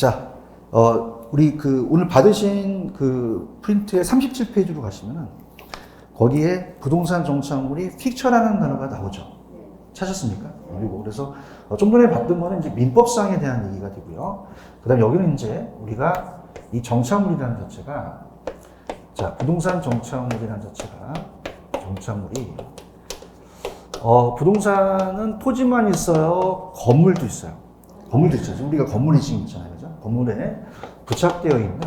자, 우리 오늘 받으신 프린트의 37페이지로 가시면은 거기에 부동산 정착물이 픽처라는 단어가 나오죠. 찾았습니까? 그리고 그래서 좀 전에 봤던 거는 이제 민법상에 대한 얘기가 되고요. 그 다음에 여기는 이제 우리가 이 정착물이라는 자체가, 자, 부동산 정착물이라는 자체가, 정착물이, 부동산은 토지만 있어요? 건물도 있어요. 건물도 있죠. 우리가 건물이 지금 있잖아요. 그죠? 건물에 부착되어 있는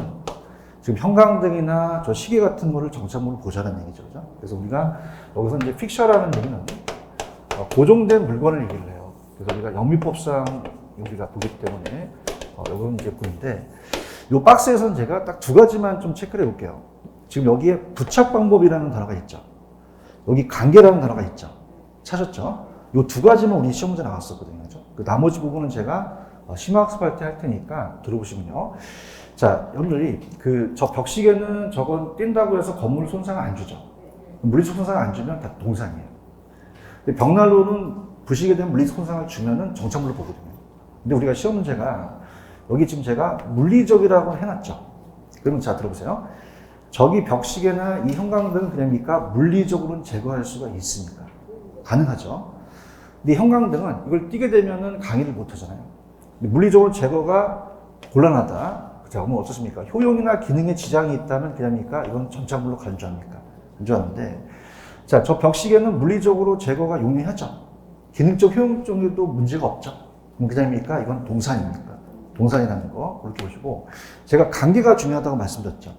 지금 형광등이나 저 시계 같은 거를 정착물로 보자는 얘기죠. 그죠? 그래서 우리가 여기서 이제 픽처라는 얘기는 고정된 물건을 얘기를 해요. 그래서 우리가 영미법상 우리가 보기 때문에 이건 이제 보는데, 이 박스에서는 제가 딱 두 가지만 좀 체크를 해볼게요. 지금 여기에 부착 방법이라는 단어가 있죠. 여기 관계라는 단어가 있죠. 찾았죠? 이 두 가지만 우리 시험 문제 나왔었거든요. 그 나머지 부분은 제가 심화학습할 때 할 테니까 들어보시면요. 자, 여러분들이 저 벽시계는 저건 뛴다고 해서 건물 손상을 안 주죠. 물리적 손상을 안 주면 다 동산이에요. 근데 벽난로는 부시게 되면 물리적 손상을 주면은 정착물로 보거든요. 근데 우리가 시험 문제가 여기 지금 제가 물리적이라고 해놨죠. 그러면 자, 들어보세요. 저기 벽시계나 이 형광등은 그냥입니까? 물리적으로는 제거할 수가 있습니까? 가능하죠. 근데 형광등은 이걸 띄게 되면은 강의를 못 하잖아요. 근데 물리적으로 제거가 곤란하다. 자, 그러면 어떻습니까? 효용이나 기능에 지장이 있다면 그냥입니까? 이건 정착물로 간주합니까? 간주하는데, 자, 저 벽시계는 물리적으로 제거가 용이하죠. 기능적, 효용적에도 문제가 없죠. 그럼 그냥입니까? 이건 동산입니까? 동산이라는 거 그렇게 보시고, 제가 관계가 중요하다고 말씀드렸죠.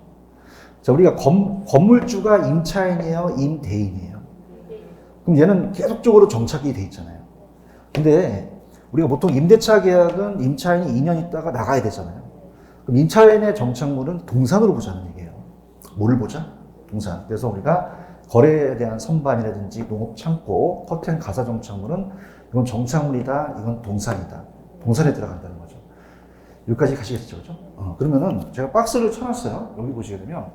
자, 우리가 건물주가 임차인이에요, 임대인이에요? 그럼 얘는 계속적으로 정착이 돼 있잖아요. 근데 우리가 보통 임대차 계약은 임차인이 2년 있다가 나가야 되잖아요. 그럼 임차인의 정착물은 동산으로 보자는 얘기예요. 뭐를 보자? 동산. 그래서 우리가 거래에 대한 선반이라든지 농업 창고, 커튼 가사 정착물은 이건 정착물이다, 이건 동산이다. 동산에 들어간다는 거죠. 여기까지 가시겠죠, 그죠? 그러면은 제가 박스를 쳐놨어요. 여기 보시게 되면,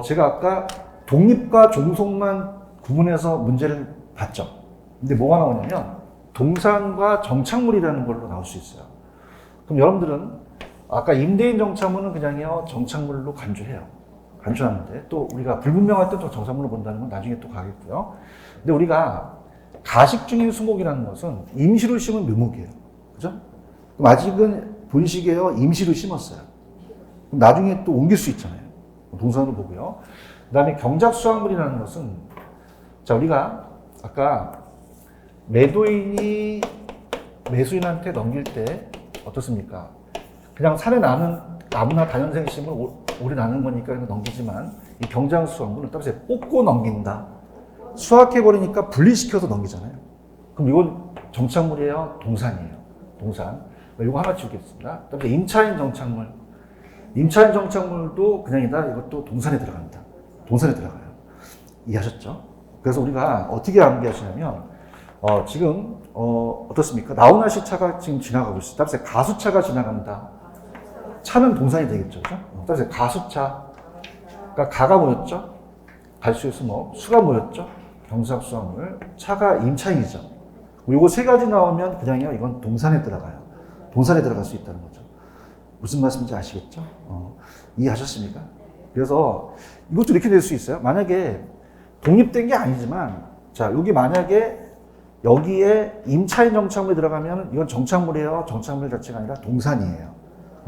제가 아까 독립과 종속만 구분해서 문제를 봤죠. 근데 뭐가 나오냐면 동산과 정착물이라는 걸로 나올 수 있어요. 그럼 여러분들은 아까 임대인 정착물은 그냥요 정착물로 간주해요. 간주하는데 또 우리가 불분명할 때 또 정착물로 본다는 건 나중에 또 가겠고요. 근데 우리가 가식 중인 수목이라는 것은 임시로 심은 묘목이에요. 그죠? 그럼 아직은 본식이에요. 임시로 심었어요. 그럼 나중에 또 옮길 수 있잖아요. 동산으로 보고요. 그 다음에 경작 수확물이라는 것은, 자, 우리가 아까 매도인이 매수인한테 넘길 때 어떻습니까? 그냥 산에 나는 나무나 다연생 심을 오래 나는 거니까 넘기지만, 이 경작 수확물은 따라서 뽑고 넘긴다. 수확해버리니까 분리시켜서 넘기잖아요. 그럼 이건 정착물이에요? 동산이에요? 동산. 이거 하나 지우겠습니다. 그다음에 임차인 정착물. 임차인 정착물도 그냥이다. 이것도 동산에 들어갑니다. 동산에 들어가요. 이해하셨죠? 그래서 우리가 어떻게 암기하시냐면, 지금, 어떻습니까? 나훈아 씨 차가 지금 지나가고 있어요. 따라서 가수차가 지나간다. 차는 동산이 되겠죠. 그죠? 따라서 가수차. 그러니까 가가 뭐였죠? 갈수의 수목. 수가 뭐였죠? 경작 수확물. 차가 임차인이죠. 요거 세 가지 나오면 그냥요, 이건 동산에 들어가요. 동산에 들어갈 수 있다는 거죠. 무슨 말씀인지 아시겠죠? 이해하셨습니까? 그래서 이것도 이렇게 될 수 있어요. 만약에 독립된 게 아니지만, 자, 여기 만약에 여기에 임차인 정착물이 들어가면 이건 정착물이에요. 정착물 자체가 아니라 동산이에요.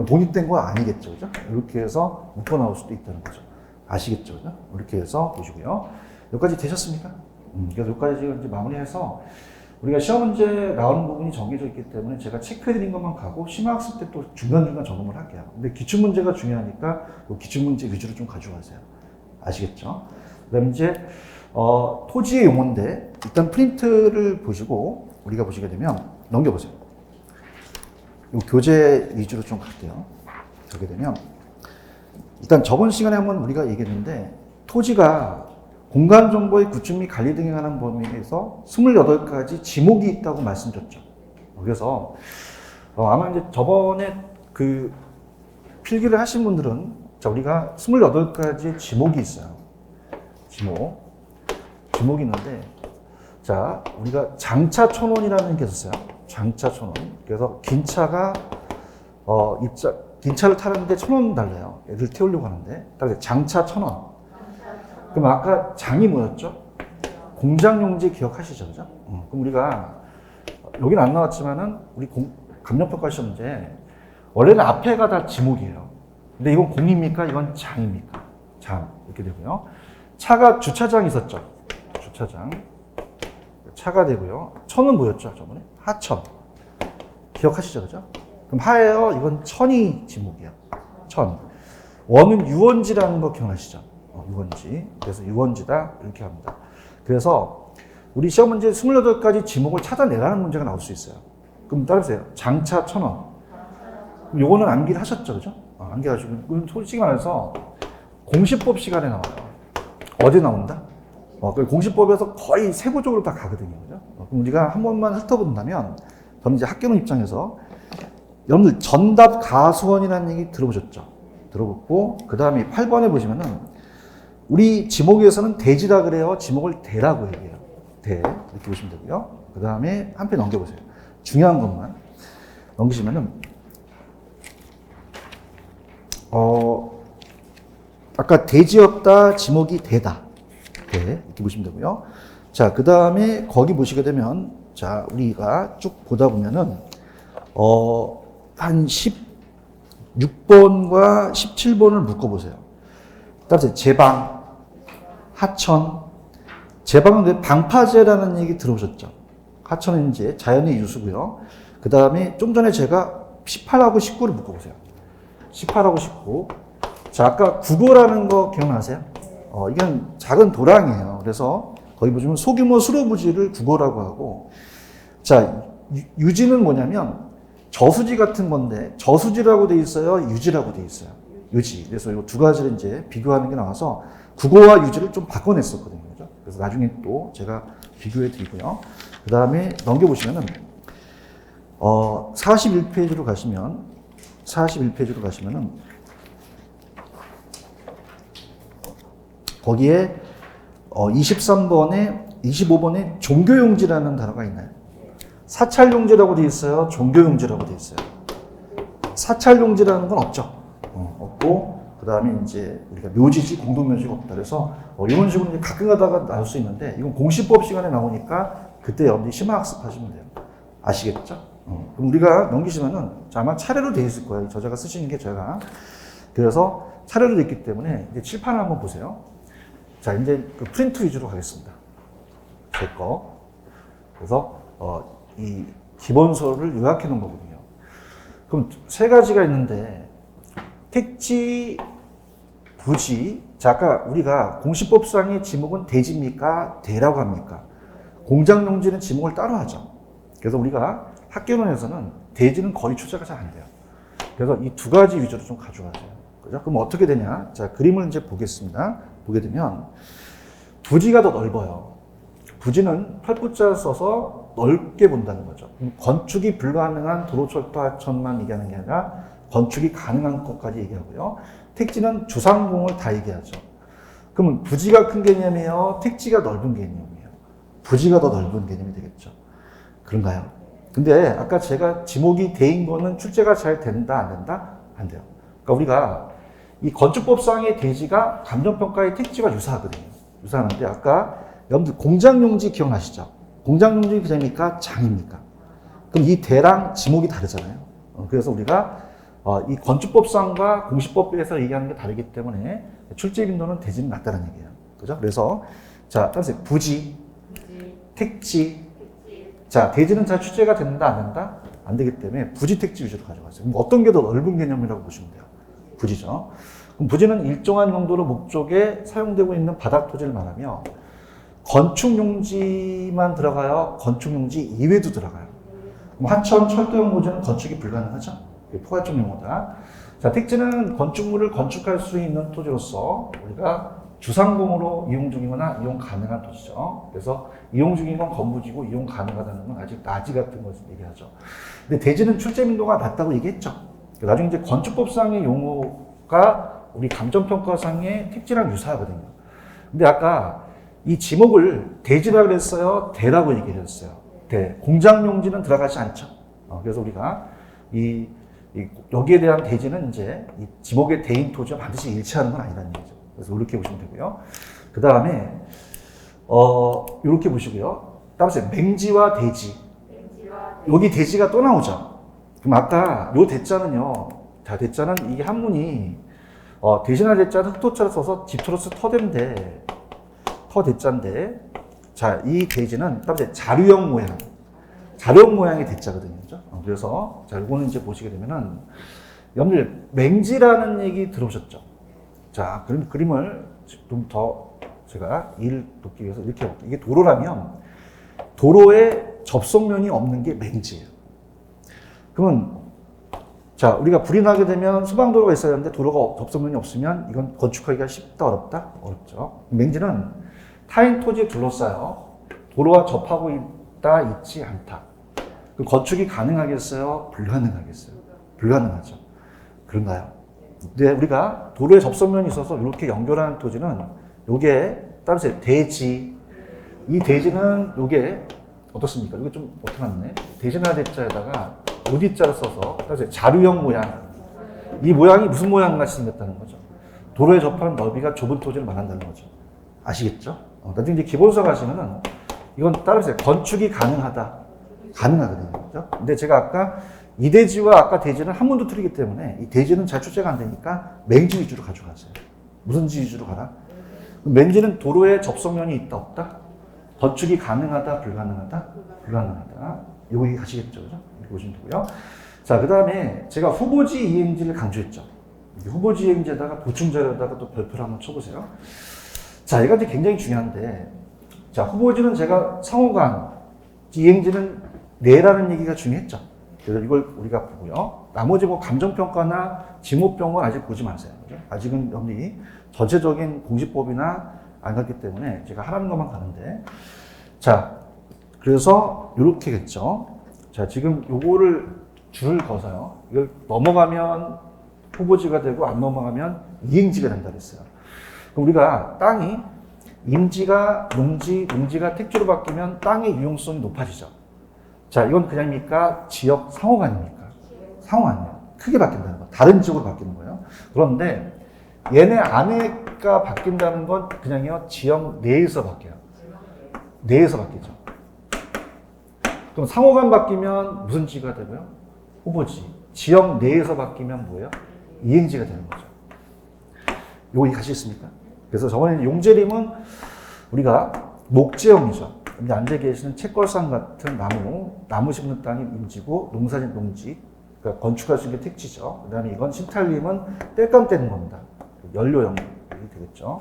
독립된 거 아니겠죠. 그죠? 이렇게 해서 묶어 나올 수도 있다는 거죠. 아시겠죠? 그죠? 이렇게 해서 보시고요. 여기까지 되셨습니까? 그래서 여기까지 지금 이제 마무리해서 우리가 시험 문제 나오는 부분이 정해져 있기 때문에 제가 체크해드린 것만 가고 심화학습 때 또 중간중간 점검을 할게요. 근데 기출문제가 중요하니까 기출문제 위주로 좀 가져가세요. 아시겠죠? 그 다음에 이제 토지의 용어인데 일단 프린트를 보시고 우리가 보시게 되면 넘겨보세요. 이 교재 위주로 좀 갈게요. 보게 되면 일단 저번 시간에 한번 우리가 얘기했는데 토지가 공간 정보의 구축 및 관리 등에 관한 범위에서 28가지 지목이 있다고 말씀드렸죠. 그래서 아마 이제 저번에 필기를 하신 분들은 자, 우리가 28가지 지목이 있어요. 지목이 있는데, 자, 우리가 장차촌원이라는 게 있었어요. 장차촌원. 그래서 긴 차가 긴 차를 타는데 1,000원 달래요. 애들 태우려고 하는데. 따라서 장차 1,000원. 그럼 아까 장이 뭐였죠? 공장용지 기억하시죠? 그죠? 그럼 우리가, 여긴 안 나왔지만은, 우리 감정평가 시험제, 원래는 앞에가 다 지목이에요. 근데 이건 공입니까? 이건 장입니까? 장. 이렇게 되고요. 차가 주차장 있었죠? 주차장. 차가 되고요. 천은 뭐였죠? 저번에? 하천. 기억하시죠? 그죠? 그럼 하예요. 이건 천이 지목이에요. 천. 원은 유원지라는 거 기억나시죠? 유원지. 그래서 유원지다. 이렇게 합니다. 그래서 우리 시험 문제 28가지 지목을 찾아내라는 문제가 나올 수 있어요. 그럼 따라보세요. 장차 1,000원. 그럼 요거는 암기를 하셨죠? 그죠? 암기하시고. 솔직히 말해서 공시법 시간에 나와요. 어디 나온다? 공시법에서 거의 세부적으로 다 가거든요. 그죠? 그럼 우리가 한 번만 훑어본다면, 저는 이제 학교는 입장에서, 여러분들 전답 가수원이라는 얘기 들어보셨죠? 들어봤고, 그 다음에 8번에 보시면은, 우리 지목에서는 대지라 그래요? 지목을 대라고 얘기해요. 대. 이렇게 보시면 되고요. 그 다음에 한 편 넘겨보세요. 중요한 것만 넘기시면은, 아까 대지였다, 지목이 대다. 대. 이렇게 보시면 되고요. 자, 그 다음에 거기 보시게 되면, 자, 우리가 쭉 보다 보면은, 한 16번과 17번을 묶어보세요. 따라서 제방, 하천, 제방은 왜 방파제라는 얘기 들어보셨죠? 하천은 이제 자연의 유수고요. 그 다음에 좀 전에 제가 18하고 19를 묶어보세요. 18하고 19. 자, 아까 국어라는 거 기억나세요? 이건 작은 도랑이에요. 그래서 거기 보시면 소규모 수로부지를 국어라고 하고, 자, 유지는 뭐냐면 저수지 같은 건데, 저수지라고 돼 있어요? 유지라고 돼 있어요? 유지. 그래서 이 두 가지를 이제 비교하는 게 나와서 국어와 유지를 좀 바꿔냈었거든요. 그죠? 그래서 나중에 또 제가 비교해 드리고요. 그 다음에 넘겨보시면은, 41페이지로 가시면, 41페이지로 가시면은, 거기에 23번에 25번에 종교용지라는 단어가 있나요? 사찰용지라고 되어 있어요? 종교용지라고 되어 있어요? 사찰용지라는 건 없죠. 없고, 그 다음에 이제 우리가 묘지지, 공동묘지가 없다. 그래서 이런 식으로 이제 가끔 가다가 나올 수 있는데, 이건 공시법 시간에 나오니까 그때 여러분들이 심화학습 하시면 돼요. 아시겠죠? 그럼 우리가 넘기시면은 아마 차례로 되어 있을 거예요. 저자가 쓰시는 게 제가. 그래서 차례로 되어 있기 때문에 이제 칠판을 한번 보세요. 자, 이제 그 프린트 위주로 가겠습니다. 제 거. 그래서, 이 기본서를 요약해 놓은 거거든요. 그럼 세 가지가 있는데, 택지, 부지. 자, 아까 우리가 공시법상의 지목은 대지입니까? 대라고 합니까? 공장용지는 지목을 따로 하죠. 그래서 우리가 학교론에서는 대지는 거의 출제가 잘 안 돼요. 그래서 이 두 가지 위주로 좀 가져가세요. 그죠? 그럼 어떻게 되냐? 자, 그림을 이제 보겠습니다. 보게 되면, 부지가 더 넓어요. 부지는 팔부자 써서 넓게 본다는 거죠. 건축이 불가능한 도로철도 하천만 얘기하는 게 아니라 건축이 가능한 것까지 얘기하고요. 택지는 주상공을 다 얘기하죠. 그러면 부지가 큰 개념이에요? 택지가 넓은 개념이에요? 부지가 더 넓은 개념이 되겠죠. 그런가요? 근데 아까 제가 지목이 대인 거는 출제가 잘 된다, 안 된다? 안 돼요. 그러니까 우리가 이 건축법상의 대지가 감정평가의 택지와 유사하거든요. 유사하는데 아까 여러분들 공장용지 기억나시죠? 공장용지 대입니까? 장입니까? 그럼 이 대랑 지목이 다르잖아요. 그래서 우리가 이 건축법상과 공시법에서 얘기하는 게 다르기 때문에 출제 빈도는 대지는 낮다는 얘기예요. 그죠? 그래서 자, 따라서 부지, 택지. 자, 대지는 잘 출제가 된다, 안 된다? 안 되기 때문에 부지, 택지 위주로 가져가세요. 그럼 어떤 게 더 넓은 개념이라고 보시면 돼요? 부지죠. 그럼 부지는 일정한 정도로 목적에 사용되고 있는 바닥 토지를 말하며 건축용지만 들어가요? 건축용지 이외도 들어가요. 그럼 하천, 철도용 부지는 건축이 불가능하죠? 포괄적 용어다. 자, 택지는 건축물을 건축할 수 있는 토지로서 우리가 주상공으로 이용 중이거나 이용 가능한 토지죠. 그래서 이용 중인 건 건부지고 이용 가능하다는 건 아직 나지 같은 것을 얘기하죠. 근데 대지는 출제 민도가 낮다고 얘기했죠. 나중에 이제 건축법상의 용어가 우리 감정평가상의 택지랑 유사하거든요. 근데 아까 이 지목을 대지라 그랬어요? 대라고 얘기를 했어요. 대. 공장용지는 들어가지 않죠. 그래서 우리가 이 여기에 대한 대지는 이제 이 지목의 대인 토지와 반드시 일치하는 건 아니라는 얘기죠. 그래서 이렇게 보시면 되고요. 그 다음에 이렇게 보시고요. 다음에 맹지와 대지. 여기 대지가 또 나오죠. 그럼 아까 요 대자는요. 자, 대자는 이게 한문이 대신할 대자는 흑토자를 써서 집토로서 터대인데 터대자인데 자, 이 대지는 다음에 자류형 모양. 자료형 모양의 대자거든요. 그죠? 그래서, 자, 이거는 이제 보시게 되면은, 여러분들, 맹지라는 얘기 들어보셨죠? 자, 그림을 좀 더 제가 이해를 돕기 위해서 이렇게 해볼게요. 이게 도로라면, 도로에 접속면이 없는 게 맹지예요. 그러면, 자, 우리가 불이 나게 되면 소방도로가 있어야 하는데 도로가 접속면이 없으면 이건 건축하기가 쉽다, 어렵다? 어렵죠. 맹지는 타인 토지에 둘러싸여 도로와 접하고 있다, 있지 않다. 그 건축이 가능하겠어요? 불가능하겠어요? 불가능하죠. 그런가요? 근데 우리가 도로에 접속면이 있어서 이렇게 연결하는 토지는 요게 따라서 대지. 이 대지는 요게 어떻습니까? 이게 좀 어떻게 맞네? 대신할 대자에다가 어디자를 써서 따라서 자류형 모양. 이 모양이 무슨 모양 같이 생겼다는 거죠? 도로에 접하는 너비가 좁은 토지를 말한다는 거죠. 아시겠죠? 나중에 이제 기본서 가시면은 이건 따라서 건축이 가능하다. 가능하거든요. 그죠? 근데 제가 아까 이 대지와 아까 대지는 한문도 틀리기 때문에 이 대지는 잘 출제가 안 되니까 맹지 위주로 가져가세요. 무슨 지 위주로 가라? 맹지는 도로에 접속면이 있다, 없다? 건축이 가능하다, 불가능하다? 불가능하다. 여기 가시겠죠. 그죠? 이렇게 보시면 되고요. 자, 그 다음에 제가 후보지 이행지를 강조했죠. 후보지 이행지에다가 보충자료에다가 또 별표를 한번 쳐보세요. 자, 이가 이제 굉장히 중요한데, 자, 후보지는 제가 상호간, 이행지는 내라는 얘기가 중요했죠. 그래서 이걸 우리가 보고요. 나머지 뭐 감정평가나 지목병은 아직 보지 마세요. 그죠? 아직은 여기 전체적인 공시법이나 안 갔기 때문에 제가 하라는 것만 가는데. 자, 그래서 이렇게겠죠. 자, 지금 요거를 줄을 그어서요. 이걸 넘어가면 후보지가 되고 안 넘어가면 이행지가 된다 그랬어요. 그럼 우리가 땅이 임지가 농지, 농지가 택지로 바뀌면 땅의 유용성이 높아지죠. 자, 이건 그냥입니까? 지역 상호간입니까? 상호간이에요. 크게 바뀐다는 거. 다른 지역으로 바뀌는 거예요. 그런데 얘네 안에가 바뀐다는 건 그냥요, 지역 내에서 바뀌어요. 내에서 바뀌죠. 그럼 상호간 바뀌면 무슨 지가 되고요? 후보지. 지역 내에서 바뀌면 뭐예요? 이행지가 되는 거죠. 이거 이해하시겠습니까? 그래서 저번에 용재림은 우리가 목재형이죠. 근데 앉아 계시는 채걸상 같은 나무 심는 땅이 임지고 농사진 농지, 그러니까 건축할 수 있는 게 택지죠. 그 다음에 이건 신탈림은 땔감 떼는 겁니다. 연료형이 되겠죠.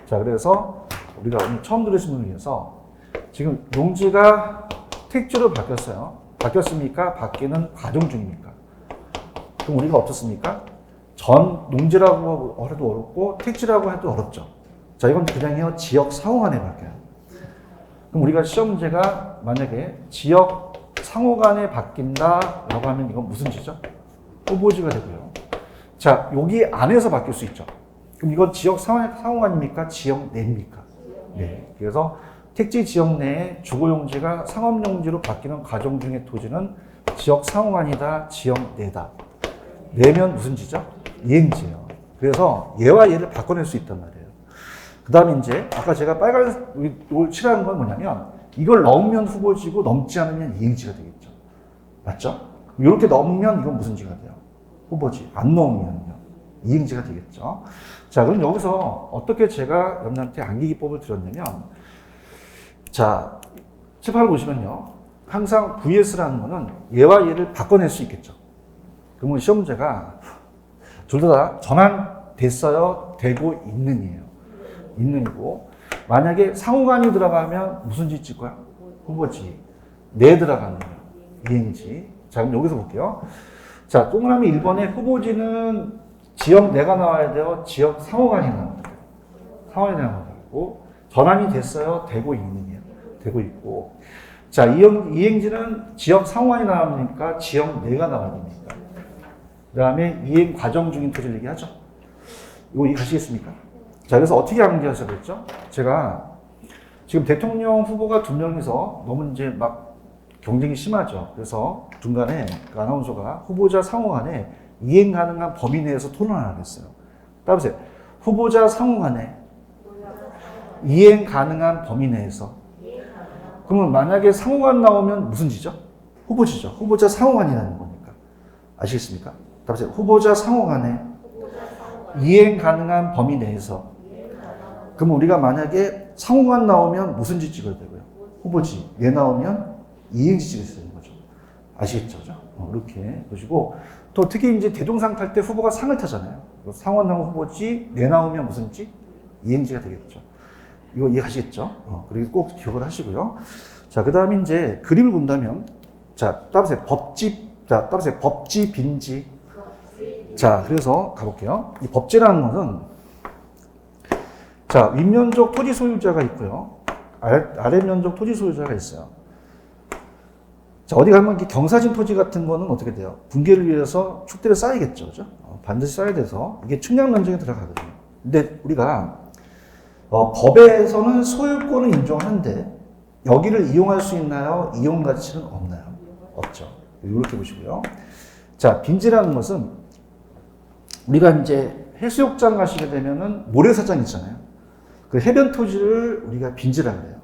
자, 그래서 우리가 오늘 처음 들으신 분을 위해서 지금 농지가 택지로 바뀌었어요. 바뀌었습니까? 바뀌는 과정 중입니까? 그럼 우리가 어떻습니까? 전 농지라고 해도 어렵고 택지라고 해도 어렵죠. 자, 이건 그냥요, 지역 상호간에 바뀌어요. 그럼 우리가 시험 문제가 만약에 지역 상호간에 바뀐다라고 하면 이건 무슨 지죠? 후보지가 되고요. 자, 여기 안에서 바뀔 수 있죠. 그럼 이건 지역 상호간입니까? 지역 내입니까? 네. 그래서 택지 지역 내에 주거용지가 상업용지로 바뀌는 과정 중의 토지는 지역 상호간이다, 지역 내다. 내면 무슨 지죠? 이행지예요. 그래서 얘와 얘를 바꿔낼 수 있단 말이에요. 그 다음에 이제 아까 제가 빨간 이걸 칠하는 건 뭐냐면 이걸 넘으면 후보지고 넘지 않으면 이행지가 되겠죠. 맞죠? 이렇게 넘으면 이건 무슨 지가 돼요? 후보지. 안 넘으면요. 이행지가 되겠죠. 자, 그럼 여기서 어떻게 제가 여러분한테 암기기법을 드렸냐면 자, 칠판을 보시면요. 항상 VS라는 거는 얘와 얘를 바꿔낼 수 있겠죠. 그러면 시험 문제가 둘 다 전환됐어요? 되고 있는이에요. 있는이고, 만약에 상호간이 들어가면 무슨 지 찍을 거야? 후보지. 내 들어가는 거야. 이행지. 자, 그럼 여기서 볼게요. 자, 동그라미 1번에 후보지는 지역 내가 나와야 돼요? 지역 상호간이 나와야 돼요? 상호간이 나와야 되고, 전환이 됐어요? 되고 있느냐? 되고 있고. 자, 이행지는 지역 상호간이 나옵니까? 지역 내가 나와야 됩니까? 그 다음에 이행 과정 중인 토지를 얘기하죠. 이거 이해하시겠습니까? 자, 그래서 어떻게 암기하셔야 됐죠? 제가 지금 대통령 후보가 2명이서 너무 이제 막 경쟁이 심하죠. 그래서 중간에 그 아나운서가 후보자 상호 간에 이행 가능한 범위 내에서 토론을 했어요. 따라보세요. 후보자 상호 간에 이행 가능한 범위 내에서. 그러면 만약에 상호간 나오면 무슨 지죠? 후보지죠. 후보자 상호간이라는 거니까. 아시겠습니까? 따라보세요. 후보자 상호간에 이행 가능한 범위 내에서. 그러면 우리가 만약에 상호간 나오면 무슨 지 찍어야 되고요? 후보지. 얘 나오면 이행지 찍어야 되는 거죠. 아시겠죠? 이렇게 보시고 또 특히 이제 대동상 탈 때 후보가 상을 타잖아요. 상원 나오면 후보지, 내 나오면 무슨 지? 이행지가 되겠죠. 이거 이해하시겠죠? 그리고 꼭 기억을 하시고요. 자, 그 다음에 이제 그림을 본다면, 자, 따라보세요. 법지, 빈지. 자, 그래서 가볼게요. 이 법지라는 것은, 자, 윗면적 토지 소유자가 있고요. 아랫면적 토지 소유자가 있어요. 자, 어디 가면 경사진 토지 같은 거는 어떻게 돼요? 붕괴를 위해서 축대를 쌓아야겠죠. 그죠? 반드시 쌓아야 돼서 이게 측량 면적에 들어가거든요. 근데 우리가 법에서는 소유권을 인정하는데 여기를 이용할 수 있나요? 이용 가치는 없나요? 없죠. 이렇게 보시고요. 자, 빈지라는 것은 우리가 이제 해수욕장 가시게 되면은 모래사장 있잖아요. 그 해변 토지를 우리가 빈지라고 해요.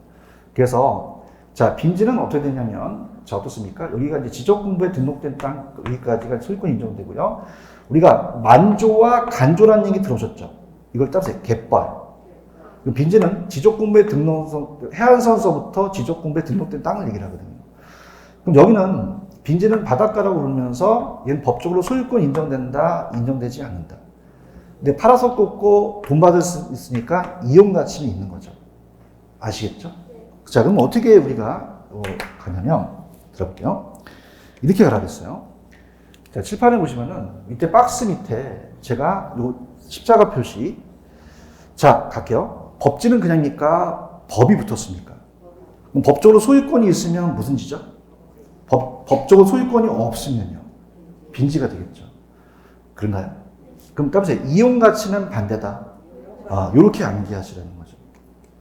그래서 자, 빈지는 어떻게 되냐면 자, 어떻습니까? 여기가 이제 지적공부에 등록된 땅 여기까지가 소유권 인정되고요. 우리가 만조와 간조라는 얘기 들어오셨죠? 이걸 따라서 갯벌. 빈지는 지적공부에 해안선서부터 지적공부에 등록된 땅을 얘기를 하거든요. 그럼 여기는 빈지는 바닷가라고 부르면서 얘는 법적으로 소유권 인정된다, 인정되지 않는다. 근데 팔아서 꽂고 돈 받을 수 있으니까 이용 가치는 있는 거죠. 아시겠죠? 자, 그럼 어떻게 우리가 가냐면 들어볼게요. 이렇게 가라 그랬어요. 자, 칠판에 보시면은 밑에 박스 밑에 제가 요 십자가 표시. 자, 갈게요. 법지는 그냥입니까? 법이 붙었습니까? 그럼 법적으로 소유권이 있으면 무슨 지죠? 법적으로 소유권이 없으면요. 빈지가 되겠죠. 그런가요? 그럼 따라서 이용 가치는 반대다. 요렇게 암기하시라는 거죠.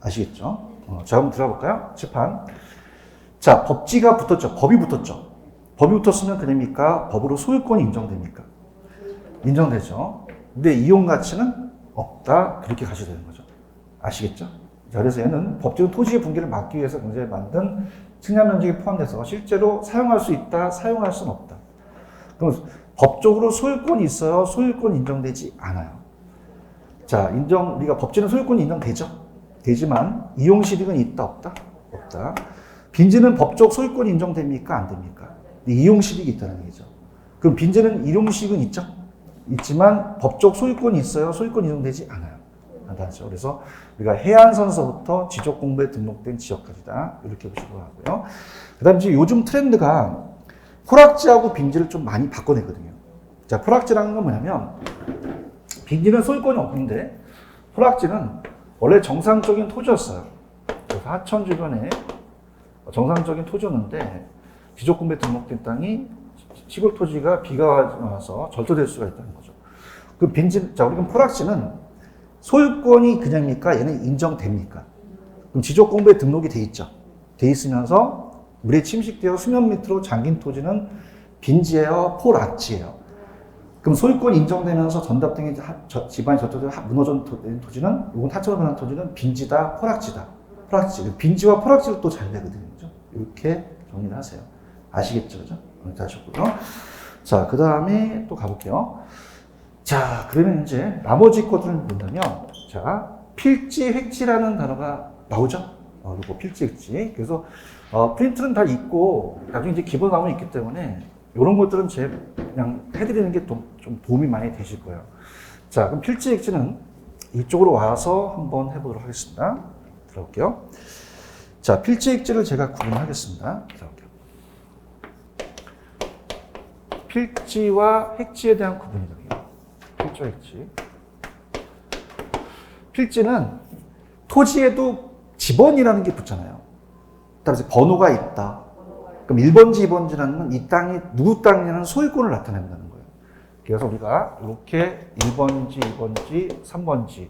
아시겠죠? 자, 한번 들어볼까요? 칠판. 자, 법지가 붙었죠. 법이 붙었죠. 법이 붙었으면 그냥입니까? 법으로 소유권이 인정됩니까? 인정되죠. 근데 이용 가치는 없다. 그렇게 가셔야 되는 거죠. 아시겠죠? 자, 그래서 얘는 법적인 토지의 붕괴를 막기 위해서 경제에 만든 측량 면적에 포함돼서 실제로 사용할 수 있다, 사용할 수는 없다. 그럼 법적으로 소유권이 있어요, 소유권 인정되지 않아요. 자, 우리가 법지는 소유권이 인정되죠? 되지만 이용실익은 있다, 없다? 없다. 빈지는 법적 소유권이 인정됩니까? 안 됩니까? 이용실익이 있다는 얘기죠. 그럼 빈지는 이용실익은 있죠? 있지만 법적 소유권이 있어요, 소유권 인정되지 않아요. 나타나죠. 그래서 우리가 해안선서부터 지적공부에 등록된 지역까지다. 이렇게 보시고 하고요. 그 다음에 이제 요즘 트렌드가 포락지하고 빈지를 좀 많이 바꿔내거든요. 자, 포락지라는 건 뭐냐면, 빈지는 소유권이 없는데, 포락지는 원래 정상적인 토지였어요. 그래서 하천 주변에 정상적인 토지였는데, 지적공부에 등록된 땅이 시골 토지가 비가 와서 절도될 수가 있다는 거죠. 그 빈지, 자, 우리가 포락지는 소유권이 그냥입니까? 얘는 인정됩니까? 그럼 지적공부에 등록이 돼 있죠. 돼 있으면서 물에 침식되어 수면 밑으로 잠긴 토지는 빈지예요, 포락지예요. 그럼 소유권이 인정되면서 전답 등의 집안이 저쪽에 무너져 토지는, 이건 하천으로 변한 토지는 빈지다, 포락지다. 포락지. 빈지와 포락지를 또 잘 내거든요. 이렇게 정리를 하세요. 아시겠죠? 그죠? 이렇게 하셨고요. 자, 그 다음에 또 가볼게요. 자, 그러면 이제 나머지 것들을 본다면, 자, 필지, 획지라는 단어가 나오죠? 그리고 필지, 획지. 그래서, 프린트는 다 있고, 나중에 이제 기본 나오면 있기 때문에, 이런 것들은 그냥 해드리는 게 좀 도움이 많이 되실 거예요. 자, 그럼 필지, 획지는 이쪽으로 와서 한번 해보도록 하겠습니다. 들어볼게요. 자, 필지, 획지를 제가 구분하겠습니다. 들어볼게요. 필지와 획지에 대한 구분이거든요. 필지, 획지. 필지는 토지에도 지번이라는 게 붙잖아요. 따라서 번호가 있다. 그럼 1번지, 2번지라는 건 이 땅이 누구 땅이냐는 소유권을 나타낸다는 거예요. 그래서 우리가 이렇게 1번지, 2번지, 3번지.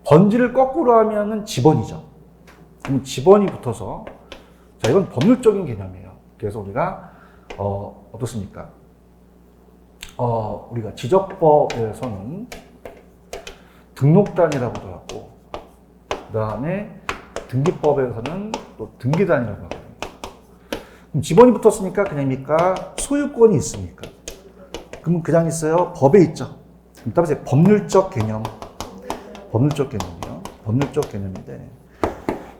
번지를 거꾸로 하면은 지번이죠. 그럼 지번이 붙어서, 자, 이건 법률적인 개념이에요. 그래서 우리가 어떻습니까? 우리가 지적법에서는 등록단이라고도 하고, 그 다음에 등기법에서는 또 등기단이라고 하거든요. 그럼 지번이 붙었으니까 그냥입니까? 소유권이 있습니까? 그러면 그냥 있어요? 법에 있죠. 따라서 법률적 개념, 법률적 개념이요. 법률적 개념인데,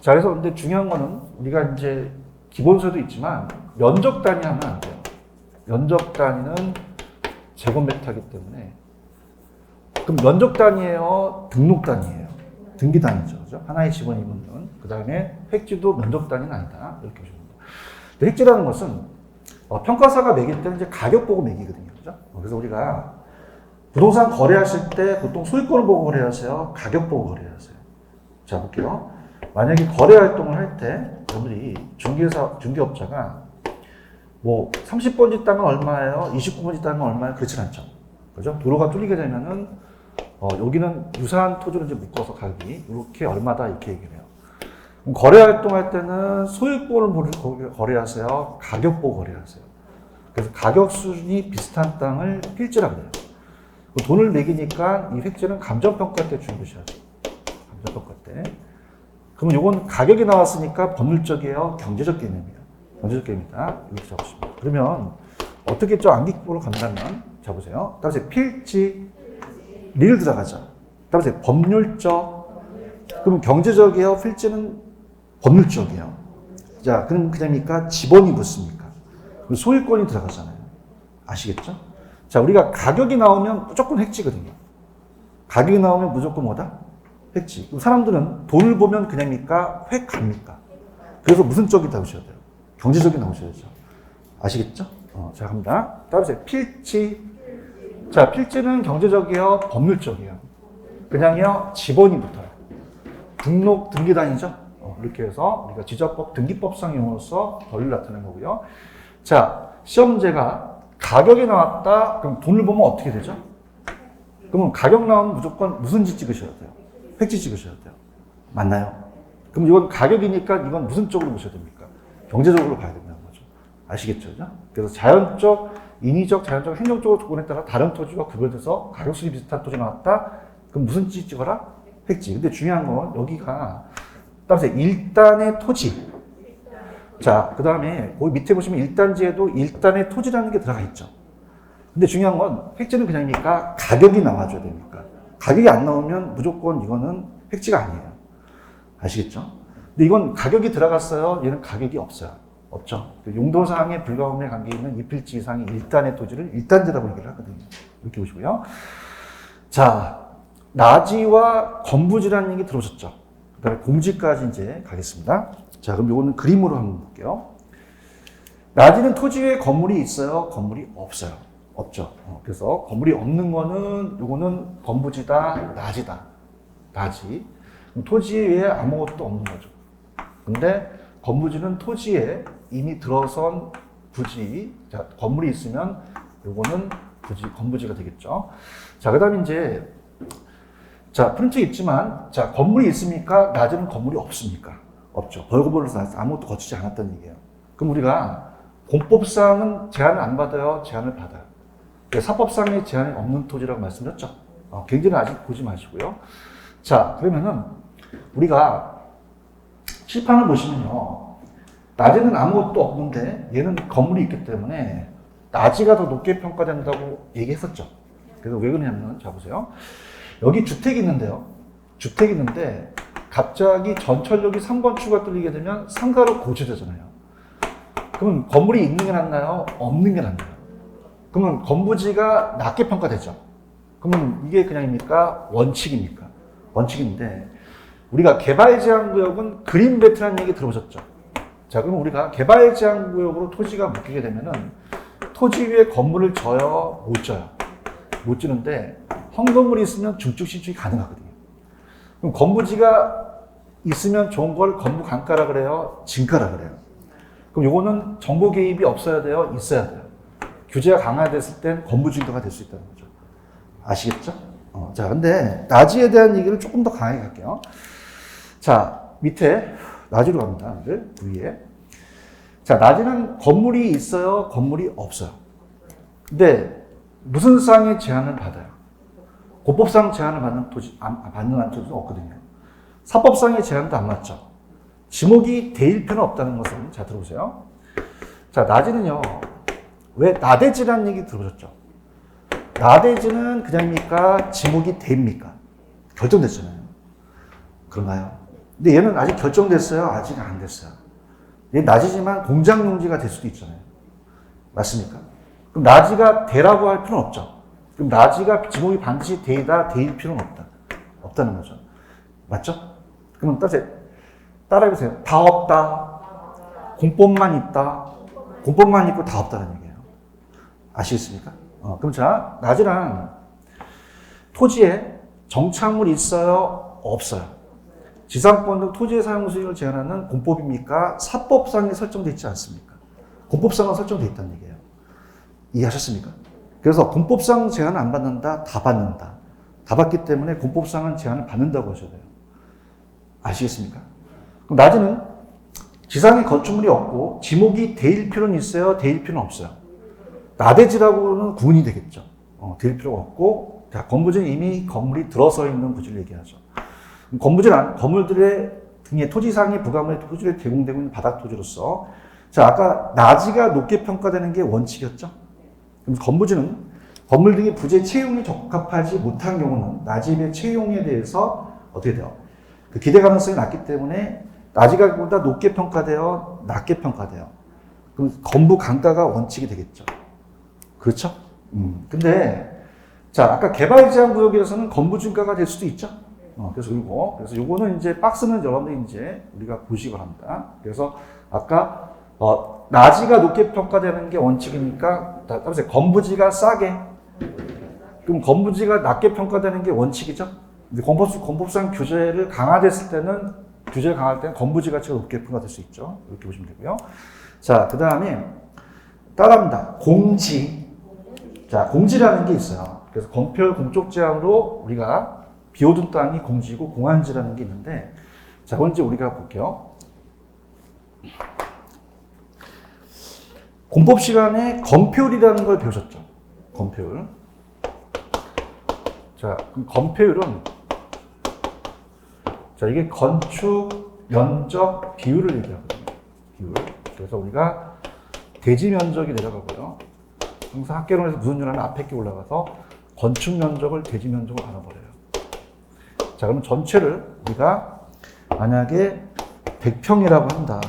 자, 그래서 근데 중요한 거는 우리가 이제 기본소도 있지만 면적 단위하면 안 돼요. 면적 단위는 제곱미터이기 때문에. 그럼 면적 단위예요? 등록 단위예요? 등기 단위죠. 그죠? 하나의 지번이면. 그 다음에 획지도 면적 단위는 아니다. 이렇게 보시면 됩니다. 근데 획지라는 것은 평가사가 매길 때는 이제 가격 보고 매기거든요. 그죠? 그래서 우리가 부동산 거래하실 때 보통 소유권을 보고 거래하세요? 가격 보고 거래하세요? 자, 볼게요. 만약에 거래 활동을 할 때, 여러분들이 중개업자가 뭐 30번지 땅은 얼마예요? 29번지 땅은 얼마예요? 그렇진 않죠. 그죠? 도로가 뚫리게 되면은, 여기는 유사한 토지로 이제 묶어서 가격이 이렇게 얼마다 이렇게 얘기를 해요. 그럼 거래 활동할 때는 소유권을 보고 거래하세요? 가격 보고 거래하세요? 그래서 가격 수준이 비슷한 땅을 필지라고 해요. 돈을 매기니까 이 획지는 감정평가 때 준비하셔야 돼요. 감정평가 때. 그러면 이건 가격이 나왔으니까 법률적이에요? 경제적 개념이에요? 경제적 개념이다. 이렇게 잡으십니다. 그러면 어떻게 좀 암기법으로 간다면, 자 보세요. 따라서 필지, 리를 들어가죠. 따라서 법률적, 그러면 경제적이에요? 필지는 법률적이에요. 자, 그럼 그냥입니까? 지번이 붙습니까? 소유권이 들어가잖아요. 아시겠죠? 자, 우리가 가격이 나오면 무조건 획지거든요. 가격이 나오면 무조건 뭐다? 획지. 그럼 사람들은 돈을 보면 그냥입니까? 획갑니까? 그래서 무슨 쪽이 나오셔야 돼요? 경제적이 나오셔야죠. 아시겠죠? 자, 갑니다. 따라서 필지. 자, 필지는 경제적이요? 법률적이요? 그냥요? 지번이 붙어요. 등록, 등기단이죠? 이렇게 해서 우리가 지적법, 등기법상 용어로서 권리를 나타낸 거고요. 자, 시험제가 가격이 나왔다. 그럼 돈을 보면 어떻게 되죠? 그러면 가격 나오면 무조건 무슨 지 찍으셔야 돼요? 획지 찍으셔야 돼요. 맞나요? 그럼 이건 가격이니까 이건 무슨 쪽으로 보셔야 됩니까? 경제적으로 봐야 된다는 거죠. 아시겠죠? 그래서 자연적, 인위적, 자연적, 행정적으로 조건에 따라 다른 토지와 구별돼서 가격 수준이 비슷한 토지 나왔다? 그럼 무슨 지 찍어라? 획지. 근데 중요한 건 여기가 따라서 1단의 토지. 자, 그 다음에 거기 밑에 보시면 1단지에도 1단의 토지라는 게 들어가 있죠. 근데 중요한 건 획지는 그냥이니까 가격이 나와줘야 됩니까? 가격이 안 나오면 무조건 이거는 획지가 아니에요. 아시겠죠? 근데 이건 가격이 들어갔어요. 얘는 가격이 없어요. 없죠. 용도상의 불가음에 관계 있는 이필지 이상의 1단의 토지를 1단지라고 얘기를 하거든요. 이렇게 보시고요. 자, 나지와 건부지라는 얘기 들어오셨죠? 그 다음에 공지까지 이제 가겠습니다. 자, 그럼 요거는 그림으로 한번 볼게요. 나지는 토지 위에 건물이 있어요? 건물이 없어요? 없죠. 그래서 건물이 없는 거는 요거는 건부지다, 나지다. 나지. 토지 위에 아무것도 없는 거죠. 근데 건부지는 토지에 이미 들어선 부지, 자, 건물이 있으면 요거는 부지, 건부지가 되겠죠. 자, 그 다음에 이제, 자, 프린트 있지만, 자, 건물이 있습니까? 나지는 건물이 없습니까? 없죠. 벌금벌로서 아무것도 거치지 않았다는 얘기예요. 그럼 우리가 공법상은 제한을 안 받아요? 제한을 받아요. 사법상의 제한이 없는 토지라고 말씀드렸죠. 굉장히 아직 보지 마시고요. 자, 그러면은 우리가 칠판을 보시면요. 나지는 아무것도 없는데 얘는 건물이 있기 때문에 나지가 더 높게 평가된다고 얘기했었죠. 그래서 왜 그러냐면, 자, 보세요. 여기 주택이 있는데요. 주택이 있는데 갑자기 전철역이 3번 추가 뚫리게 되면 상가로 고쳐되잖아요. 그러면 건물이 있는 게 낫나요? 없는 게 낫나요? 그러면 건부지가 낮게 평가되죠. 그러면 이게 그냥입니까? 원칙입니까? 원칙인데 우리가 개발제한구역은 그린벨트라는 얘기 들어보셨죠? 자, 그럼 우리가 개발제한구역으로 토지가 묶이게 되면은 토지 위에 건물을 져요? 못 져요? 못 지는데 헝건물이 있으면 중축 신축이 가능하거든요. 그럼 건부지가 있으면 좋은 걸 건부 강가라 그래요? 진가라 그래요? 그럼 요거는 정보 개입이 없어야 돼요? 있어야 돼요? 규제가 강화됐을 땐 건부 증가가 될 수 있다는 거죠. 아시겠죠? 자, 근데 나지에 대한 얘기를 조금 더 강하게 갈게요. 자, 밑에 나지로 갑니다. 위에. 자, 낮에는 건물이 있어요? 건물이 없어요? 근데 무슨 상의 제한을 받아요? 고법상 제한을 받는 토지, 받는 안토지는 없거든요. 사법상의 제한도 안 맞죠. 지목이 대일 필요는 없다는 것을 잘 들어보세요. 자, 낮에는요, 왜 나대지라는 얘기 들어보셨죠? 나대지는 그냥입니까? 지목이 대입니까? 결정됐잖아요. 그런가요? 근데 얘는 아직 결정됐어요? 아직 안 됐어요. 얘 낮이지만 공장 용지가 될 수도 있잖아요. 맞습니까? 그럼 낮이가 대라고 할 필요는 없죠. 그럼 낮이가 지목이 반드시 대이다, 대일 필요는 없다. 없다는 거죠. 맞죠? 그럼 따라해보세요. 다 없다. 공법만 있다. 공법만 있고 다 없다는 얘기예요. 아시겠습니까? 그럼 자, 낮이랑 토지에 정착물이 있어요? 없어요? 지상권 등 토지의 사용 수익을 제한하는 공법입니까? 사법상에 설정되어 있지 않습니까? 공법상은 설정되어 있다는 얘기예요. 이해하셨습니까? 그래서 공법상 제한을 안 받는다, 다 받는다. 다 받기 때문에 공법상은 제한을 받는다고 하셔야 돼요. 아시겠습니까? 그럼 낮에는 지상에 건축물이 없고 지목이 대일 필요는 있어요? 대일 필요는 없어요? 나대지라고는 구분이 되겠죠. 대일 필요가 없고, 자, 건부지는 이미 건물이 들어서 있는 부지를 얘기하죠. 건부지란 건물들의 등의 토지상의 부가물의 토지를 제공되고 있는 바닥 토지로서, 자, 아까 낮이가 높게 평가되는 게 원칙이었죠. 그럼 건부지는 건물 등의 부재 채용에 적합하지 못한 경우는 낮이의 채용에 대해서 어떻게 돼요? 그 기대 가능성이 낮기 때문에 낮이가보다 높게 평가돼요? 낮게 평가돼요? 그럼 건부 강가가 원칙이 되겠죠. 그렇죠? 근데, 자, 아까 개발 제한 구역에서는 건부 중가가 될 수도 있죠? 그래서 요거는 이제 박스는 여러분들이 이제 우리가 보시기 바랍니다. 그래서 아까, 낮이가 높게 평가되는 게 원칙이니까, 따라서 건부지가 싸게, 그럼 건부지가 낮게 평가되는 게 원칙이죠? 근데 건법상 규제를 강화됐을 때는, 규제를 강화할 때는 건부지 가치가 높게 평가될 수 있죠. 이렇게 보시면 되고요. 자, 그 다음에, 따라합니다. 공지. 자, 공지라는 게 있어요. 그래서 건폐율 공적 제한으로 우리가 비오둔 땅이 공지고 공안지라는 게 있는데, 자, 먼저 우리가 볼게요. 공법 시간에 건폐율이라는 걸 배우셨죠? 건폐율. 자, 그럼 건폐율은, 자, 이게 건축 면적 비율을 얘기하거든요. 비율. 그래서 우리가 대지 면적이 내려가고요. 항상 학개론에서 무슨 줄 아나 앞에 게 올라가서 건축 면적을 대지 면적으로 나눠버려요. 자, 그러면 전체를 우리가 만약에 100평이라고 한다.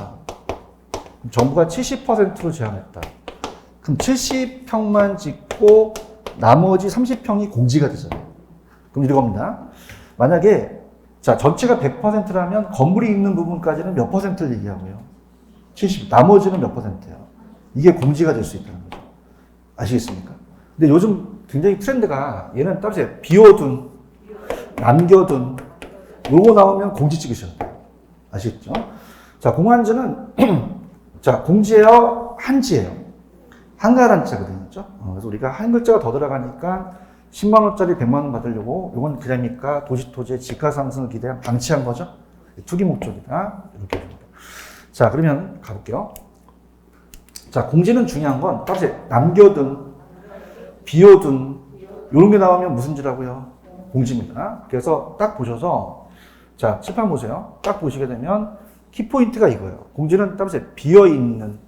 그럼 정부가 70%로 제한했다. 그럼 70평만 짓고 나머지 30평이 공지가 되잖아요. 그럼 이겁니다. 만약에 자, 전체가 100%라면 건물이 있는 부분까지는 몇 퍼센트를 얘기하고요? 70, 나머지는 몇 %예요? 이게 공지가 될 수 있다는 거죠. 아시겠습니까? 근데 요즘 굉장히 트렌드가 얘는 따라서 비워둔, 남겨둔, 요거 나오면 공지 찍으셔야 돼요. 아시겠죠? 자, 공안지는 자, 공지예요? 한지예요? 한가란 자거든요. 그래서 우리가 한 글자가 더 들어가니까 10만 원짜리 100만 원 받으려고 이건 그냥이니까 도시토지의 지가 상승을 기대한 방치한 거죠. 투기 목적이다. 이렇게 됩니다. 자, 그러면 가볼게요. 자, 공지는 중요한 건 따라서 남겨둔, 비워둔 이런 게 나오면 무슨 지라고요? 공지입니다. 그래서 딱 보셔서 자, 칠판 보세요. 딱 보시게 되면 키포인트가 이거예요. 공지는 따라서 비어있는,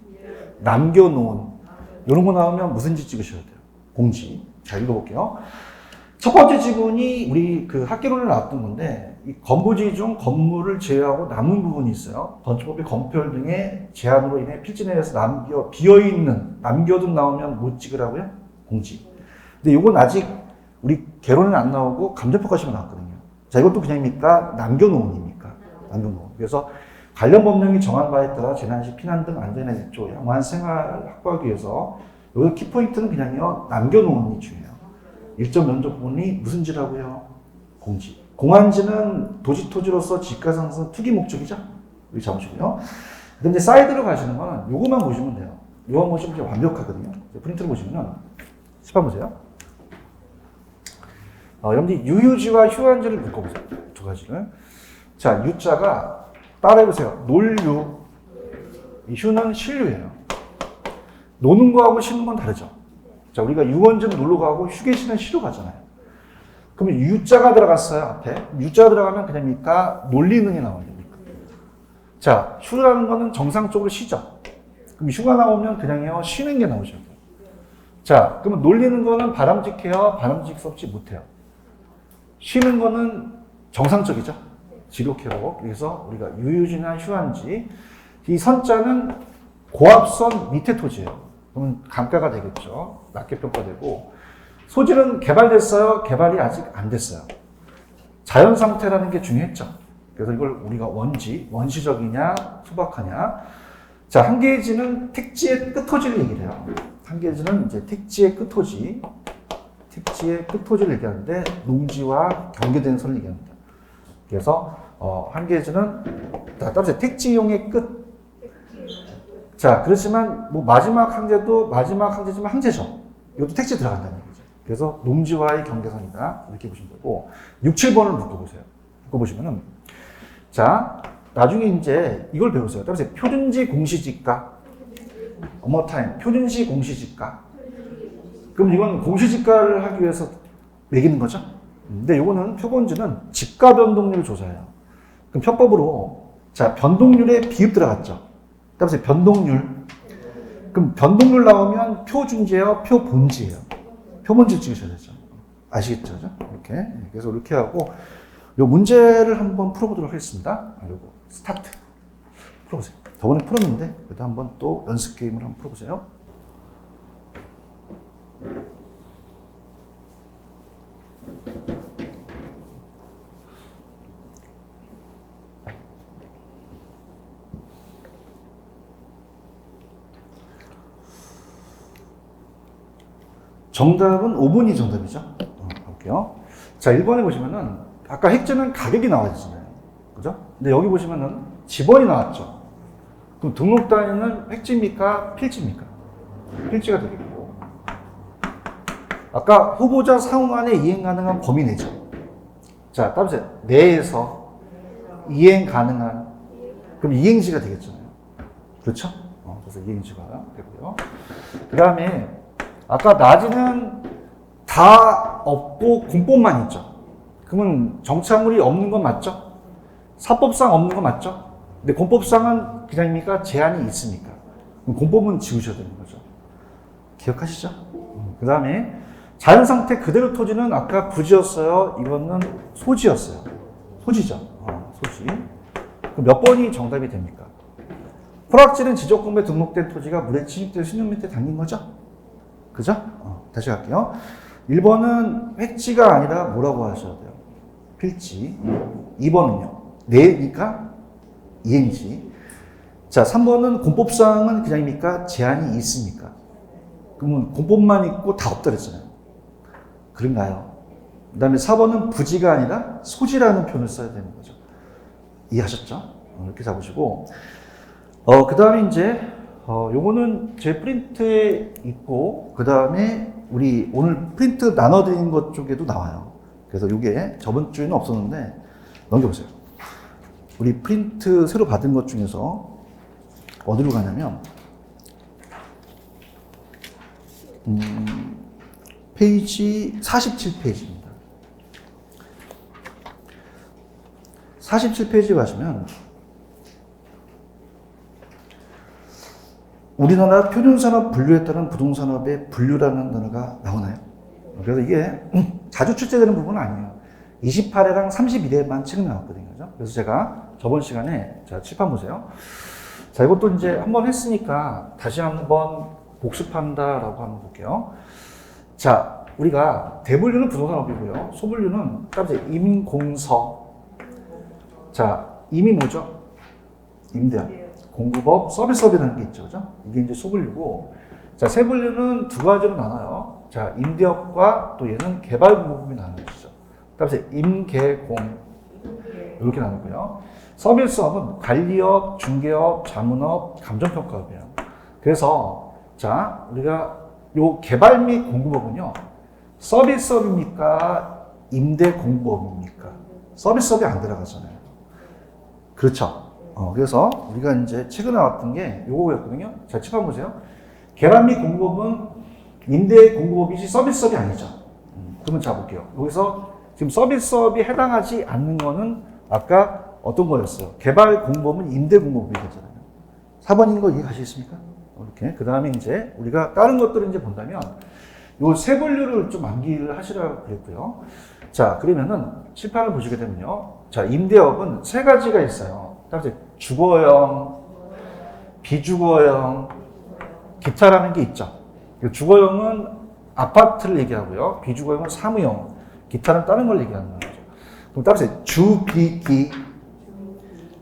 남겨놓은 이런 거 나오면 무슨 지 찍으셔야 돼요? 공지. 자, 읽어볼게요. 첫 번째 지문이 우리 그 학개론에 나왔던 건데, 이 건부지 중 건물을 제외하고 남은 부분이 있어요. 건축법의 건폐율 등의 제한으로 인해 필지 내에서 비어있는, 남겨둔 나오면 뭐 찍으라고요? 공지. 근데 이건 아직 우리 개론에는 안 나오고 감정평가시면 나왔거든요. 자, 이것도 그냥입니까? 남겨놓은입니까? 남겨놓은. 그래서 관련 법령이 정한 바에 따라 재난시 피난 등 안전에 대조 양호한 생활을 확보하기 위해서 여기 키포인트는 그냥요, 남겨놓은이 중요해요. 일정 면적 부분이 무슨 지라고요? 공지. 공안지는 도시 토지로서 지가 상승 투기 목적이죠? 여기 잡으시고요. 근데 사이드로 가시는 거는 요것만 보시면 돼요. 요것만 보시면 이제 완벽하거든요. 프린트를 보시면은, 습관 보세요. 여러분들이 유유지와 휴안지를 묶어보세요. 두 가지를. 자, 유자가 따라해보세요. 논유, 이 휴는 신류예요. 노는 거하고 쉬는 건 다르죠. 자, 우리가 유원전 놀러 가고 휴게실은 쉬러 가잖아요. 그러면 유자가 들어갔어요, 앞에. 유자가 들어가면 그냥입니까? 놀리는 게 나와야 됩니까? 자, 휴라는 거는 정상적으로 쉬죠. 그럼 휴가 나오면 그냥요, 쉬는 게 나오죠. 자, 그러면 놀리는 거는 바람직해요? 바람직스럽지 못해요? 쉬는 거는 정상적이죠? 지록해로. 그래서 우리가 유유지나 휴한지. 이 선자는 고압선 밑에 토지예요. 그러면 감가가 되겠죠. 낮게 평가되고. 소질은 개발됐어요? 개발이 아직 안 됐어요. 자연 상태라는 게 중요했죠. 그래서 이걸 우리가 원시적이냐, 소박하냐. 자, 한계지는 택지의 끝토지를 얘기를 해요. 한계지는 이제 택지의 끝토지를 얘기하는데, 농지와 경계되는 선을 얘기합니다. 그래서, 한계지는, 따라서 택지용의 끝. 자, 그렇지만, 뭐, 마지막 항제지만 항제죠. 이것도 택지 들어간다는 얘기죠. 그래서 농지와의 경계선이다. 이렇게 보시면 되고, 6, 7번을 묶어보세요. 묶어보시면은, 자, 나중에 이제 이걸 배우세요. 따라서 표준지 공시지가. one more time. 표준시 공시지가. 그럼 이건 공시지가를 하기 위해서 매기는 거죠. 근데 이거는 표본지는 지가 변동률 조사예요. 그럼 표법으로, 자, 변동률에 비읍 들어갔죠. 따라서 변동률. 그럼 변동률 나오면 표준지예요, 표본지예요. 표본지 찍으셔야 되죠. 아시겠죠? 이렇게. 그래서 이렇게 하고, 요 문제를 한번 풀어보도록 하겠습니다. 요거 스타트. 풀어보세요. 저번에 풀었는데, 그래도 한번 또 연습 게임을 한번 풀어보세요. 정답은 5번이 정답이죠. 볼게요. 자, 1번에 보시면은, 아까 핵제는 가격이 나와있잖아요. 그죠? 근데 여기 보시면은 지번이 나왔죠. 그럼 등록 단위는 획지입니까? 필지입니까? 필지가 되겠고. 아까 후보자 사후 안에 이행 가능한 범위 내죠. 자, 따라서 내에서 이행 가능한. 그럼 이행지가 되겠잖아요. 그렇죠? 그래서 이행지가 되고요. 그 다음에 아까 낮이는 다 없고 군법만 있죠. 그러면 정착물이 없는 건 맞죠? 사법상 없는 건 맞죠? 근데 공법상은 그냥입니까? 제한이 있습니까? 그럼 공법은 지우셔야 되는 거죠. 기억하시죠? 그 다음에 자연상태 그대로 토지는 아까 부지였어요. 이거는 소지였어요. 소지죠. 소지. 그럼 몇 번이 정답이 됩니까? 포락지는 지적공부에 등록된 토지가 물에 침입된 수년 밑에 담긴 거죠? 그죠? 다시 갈게요. 1번은 획지가 아니라 뭐라고 하셔야 돼요? 필지. 2번은요? 내니까 이행지. 자, 3번은 공법상은 그냥입니까? 제한이 있습니까? 그러면 공법만 있고 다 없다 그랬잖아요. 그런가요? 그 다음에 4번은 부지가 아니라 소지라는 표현을 써야 되는 거죠. 이해하셨죠? 이렇게 잡으시고, 그 다음에 이제, 요거는 제 프린트에 있고, 그 다음에 우리 오늘 프린트 나눠드린 것 쪽에도 나와요. 그래서 이게 저번 주에는 없었는데, 넘겨보세요. 우리 프린트 새로 받은 것 중에서 어디로 가냐면, 페이지 47페이지입니다. 47페이지 가시면, 우리나라 표준산업 분류에 따른 부동산업의 분류라는 단어가 나오나요? 그래서 이게 자주 출제되는 부분은 아니에요. 28회랑 31회만 책이 나왔거든요. 그래서 제가 저번 시간에, 자, 칠판 보세요. 자, 이것도 이제 한번 했으니까 다시 한번 복습한다라고 한번 볼게요. 자, 우리가 대분류는 부동산업이고요. 소분류는 임공서. 자, 임이 뭐죠? 임대업. 공급업, 서비스업이라는 게 있죠. 그죠? 이게 이제 소분류고. 자, 세분류는 두 가지로 나눠요. 자, 임대업과 또 얘는 개발공급이 나눠지죠. 따라서 임개공. 이렇게 나누고요. 서비스업은 관리업, 중개업, 자문업, 감정평가업이에요. 그래서, 자, 우리가 요 개발 및 공급업은요, 서비스업입니까? 임대 공급업입니까? 서비스업이 안 들어가잖아요. 그렇죠. 그래서 우리가 이제 최근에 나왔던 게 요거였거든요. 자, 책 보세요. 계란 및 공급은 임대 공급업이지 서비스업이 아니죠. 그러면 자 볼게요. 여기서 지금 서비스업이 해당하지 않는 거는 아까 어떤 거였어요? 개발 공급업은 임대 공급업이 되잖아요. 4번인 거 이해가시겠습니까? 이렇게. 그 다음에 이제 우리가 다른 것들을 이제 본다면 요 세 분류를 좀 암기를 하시라고 그랬고요. 자, 그러면은 칠판을 보시게 되면요. 자, 임대업은 세 가지가 있어요. 따라서 주거형, 비주거형, 기타라는 게 있죠. 주거형은 아파트를 얘기하고요. 비주거형은 사무용, 기타는 다른 걸 얘기하는 거죠. 그럼 따라서 주비기,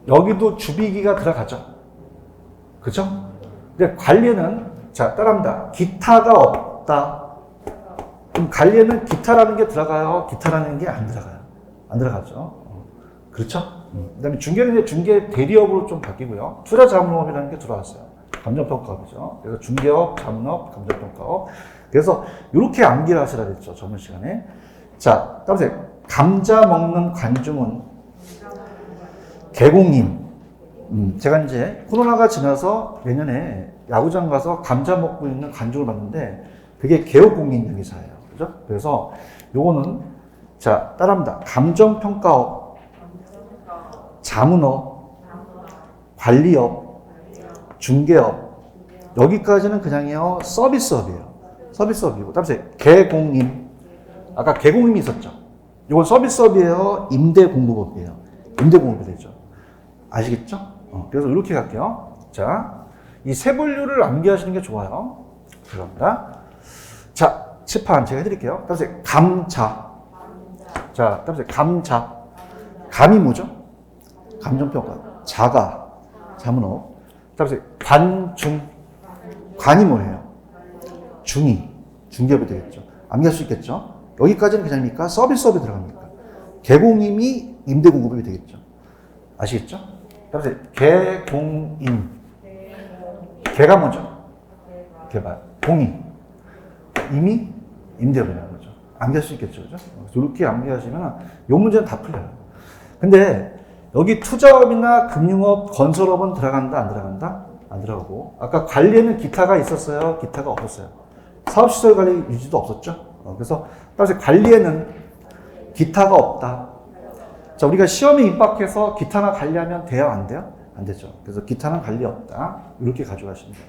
여기도 주비기가 들어가죠. 그죠? 근데 관리는, 자, 따라합니다. 기타가 없다. 그럼 관리에는 기타라는 게 들어가요? 기타라는 게 안 들어가요? 안 들어가죠. 그렇죠? 그 다음에 중개는 이제 중개 대리업으로 좀 바뀌고요. 투자 자문업이라는 게 들어왔어요. 감정평가업이죠. 그래서 중개업, 자문업, 감정평가업. 그래서 이렇게 암기를 하시라 그랬죠. 저번 시간에. 자, 따라서 감자 먹는 관중은 개공임. 제가 이제 코로나가 지나서 내년에 야구장 가서 감자 먹고 있는 관중을 봤는데 그게 개업공인중개사예요. 그죠? 그래서 요거는 자, 따라합니다. 감정평가업, 자문업, 관리업, 중개업. 여기까지는 그냥요 서비스업이에요. 서비스업이고. 따라서 개공임. 아까 개공임이 있었죠. 이건 서비스업이에요. 임대공급업이에요. 임대공급이 되죠. 아시겠죠? 그래서 이렇게 갈게요. 자, 이 세 분류를 암기하시는 게 좋아요. 들어갑니다. 자, 칠판 제가 해드릴게요. 따라서 감자. 자, 따라서 감자. 감이 뭐죠? 감정평가. 자가. 자문업. 따라서 관중. 관이 뭐예요? 중이. 중개업이 되겠죠. 암기할 수 있겠죠? 여기까지는 그냥입니까? 서비스업이 들어갑니까? 개공임이 임대공급이 되겠죠. 아시겠죠? 따라서 개공임. 개가 뭐죠? 개발. 공임. 임이 임대업이라는 거죠. 암기할 수 있겠죠. 그죠? 이렇게 암기하시면 이 문제는 다 풀려요. 근데 여기 투자업이나 금융업, 건설업은 들어간다, 안 들어간다? 안 들어가고. 아까 관리에는 기타가 있었어요? 기타가 없었어요? 사업시설 관리 유지도 없었죠? 그래서 따라서 관리에는 기타가 없다. 자, 우리가 시험에 입학해서 기타나 관리하면 돼요? 안 돼요? 안 되죠. 그래서 기타는 관리 없다. 이렇게 가져가시면 돼요.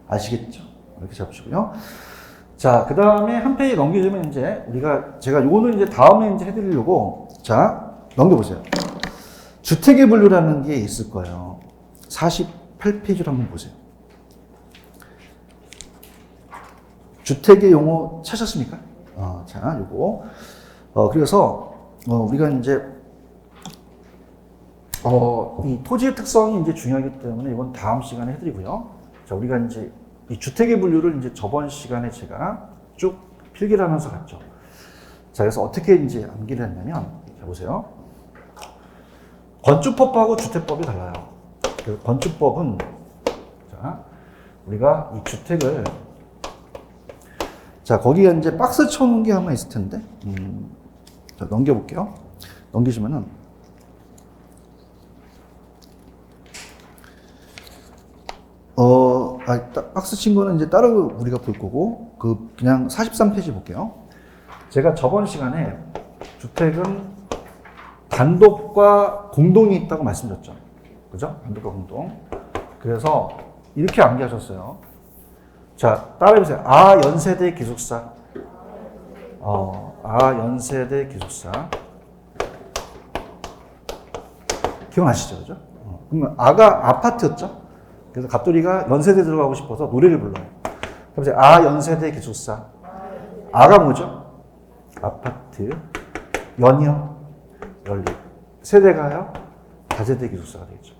아시겠죠? 이렇게 잡으시고요. 자, 그 다음에 한 페이지 넘기시면 이제 제가 요거는 이제 다음에 이제 해드리려고. 자, 넘겨보세요. 주택의 분류라는 게 있을 거예요. 48페이지를 한번 보세요. 주택의 용어 찾았습니까? 자, 요거. 그래서, 우리가 이제, 이 토지의 특성이 이제 중요하기 때문에 이건 다음 시간에 해드리고요. 자, 우리가 이제 이 주택의 분류를 이제 저번 시간에 제가 쭉 필기를 하면서 갔죠. 자, 그래서 어떻게 이제 암기를 했냐면, 자, 보세요. 건축법하고 주택법이 달라요. 그 건축법은, 자, 우리가 이 주택을, 자, 거기에 이제 박스 쳐놓은 게 하나 있을 텐데, 자, 넘겨볼게요. 넘기시면은, 박스 친 거는 이제 따로 우리가 볼 거고, 그냥 43페이지 볼게요. 제가 저번 시간에 주택은 단독과 공동이 있다고 말씀드렸죠. 그죠? 단독과 공동. 그래서 이렇게 암기하셨어요. 자, 따라해보세요. 연세대 기숙사. 연세대 기숙사. 기억나시죠? 그죠? 그러면 아가 아파트였죠? 그래서 갑돌이가 연세대 들어가고 싶어서 노래를 불러요. 그래서 연세대 기숙사. 아가 뭐죠? 아파트. 연이요? 연립. 세대가요? 다세대 기숙사가 되겠죠.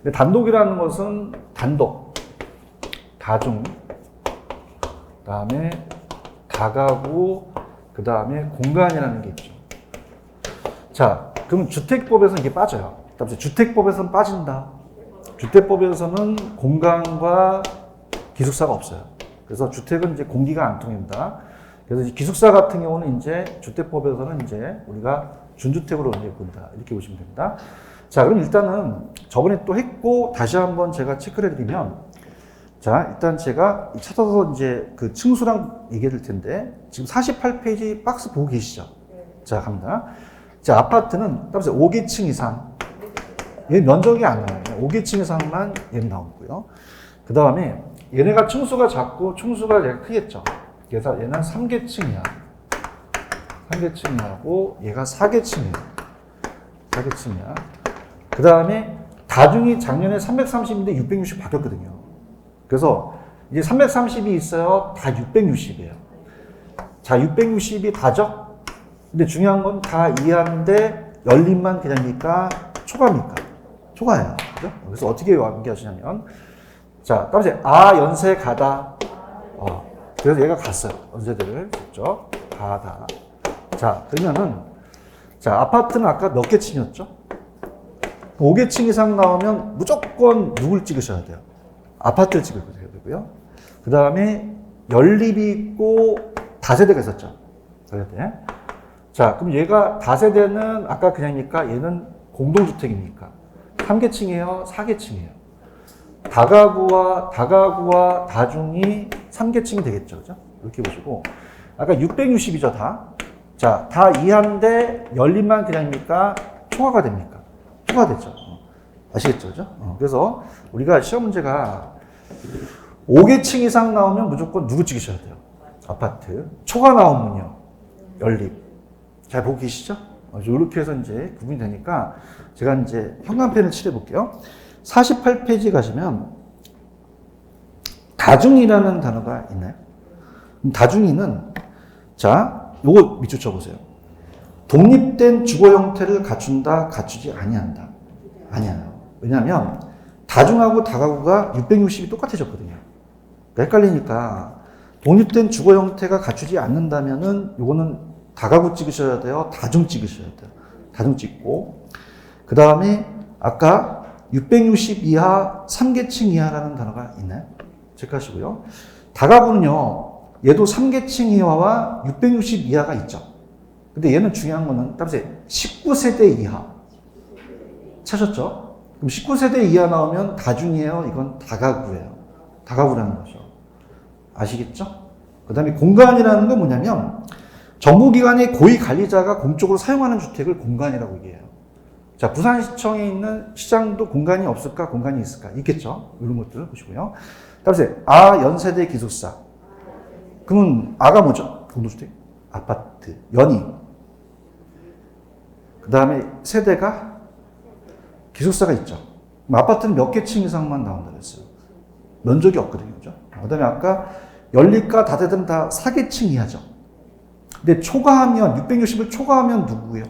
근데 단독이라는 것은 단독, 다중, 그 다음에 다가구, 그 다음에 공간이라는 게 있죠. 자, 그럼 주택법에서는 이게 빠져요. 주택법에서는 빠진다. 주택법에서는 공간과 기숙사가 없어요. 그래서 주택은 이제 공기가 안 통합니다. 그래서 기숙사 같은 경우는 이제 주택법에서는 이제 우리가 준주택으로 이제 본다. 이렇게 보시면 됩니다. 자, 그럼 일단은 저번에 또 했고 다시 한번 제가 체크를 해드리면, 자, 일단 제가 찾아서 이제 그 층수랑 얘기해 줄 텐데, 지금 48페이지 박스 보고 계시죠? 자, 갑니다. 자, 아파트는 따라서 5계층 이상. 얘 면적이 안 나와요. 5계층 이상만 얘는 나오고요. 그 다음에 얘네가 층수가 작고 층수가 얘가 크겠죠. 그래서 얘는 3계층이야. 3계층이하고 얘가 4계층이에요. 4계층이야. 그 다음에 다중이 작년에 330인데 660 바뀌었거든요. 그래서 이제 330이 있어요. 다 660이에요. 자, 660이 다죠? 근데 중요한 건 다 이해하는데 열림만 그냥입니까? 초과입니까? 초과예요. 그죠? 그래서 어떻게 연기하시냐면, 자, 따라서 연세 가다. 그래서 얘가 갔어요. 연세대를. 그죠? 가다. 자, 그러면은, 자, 아파트는 아까 몇 개층이었죠? 5계층 이상 나오면 무조건 누굴 찍으셔야 돼요? 아파트를 찍으셔야 되고요. 그 다음에 연립이 있고 다세대가 있었죠. 다세대. 자, 그럼 얘가 다세대는 아까 그냥입니까? 얘는 공동주택입니까? 3계층이에요? 4계층이에요? 다가구와 다중이 3계층이 되겠죠. 그죠? 이렇게 보시고. 아까 660이죠, 다. 자, 다 이해하는데 연립만 그냥입니까? 초과가 됩니까? 초과되죠. 아시겠죠? 그죠? 그래서 우리가 시험 문제가 5계층 이상 나오면 무조건 누구 찍으셔야 돼요? 아파트. 초과 나오면요. 연립. 잘 보고 계시죠? 이렇게 해서 이제 구분이 되니까 제가 이제 현관펜을 칠해 볼게요. 48페이지 가시면 다중이라는 단어가 있나요? 다중이는 자, 요거 밑줄 쳐보세요. 독립된 주거 형태를 갖춘다, 갖추지 아니한다. 아니에요. 왜냐하면 다중하고 다가구가 660이 똑같아졌거든요. 헷갈리니까 독립된 주거 형태가 갖추지 않는다면은 요거는 다가구 찍으셔야 돼요. 다중 찍으셔야 돼요. 다중 찍고 그 다음에 아까 660 이하, 3계층 이하라는 단어가 있나요? 체크하시고요. 다가구는요. 얘도 3계층 이하와 660 이하가 있죠. 근데 얘는 중요한 거는 따라서 19세대 이하. 찾았죠? 그럼 19세대 이하 나오면 다중이에요. 이건 다가구예요. 다가구라는 거죠. 아시겠죠? 그 다음에 공간이라는 건 뭐냐면 정부기관의 고위관리자가 공적으로 사용하는 주택을 공간이라고 얘기해요. 자, 부산시청에 있는 시장도 공간이 없을까? 공간이 있을까? 있겠죠? 이런 것들을 보시고요. 따라서 연세대 기숙사. 그러면 아가 뭐죠? 공동주택? 아파트. 연이. 그 다음에 세대가 기숙사가 있죠. 그럼 아파트는 몇 개 층 이상만 나온다고 했어요. 면적이 없거든요. 그죠? 그 다음에 아까 연립과 다세대는 다 4계층 이하죠. 근데 초과하면, 660을 초과하면 누구예요?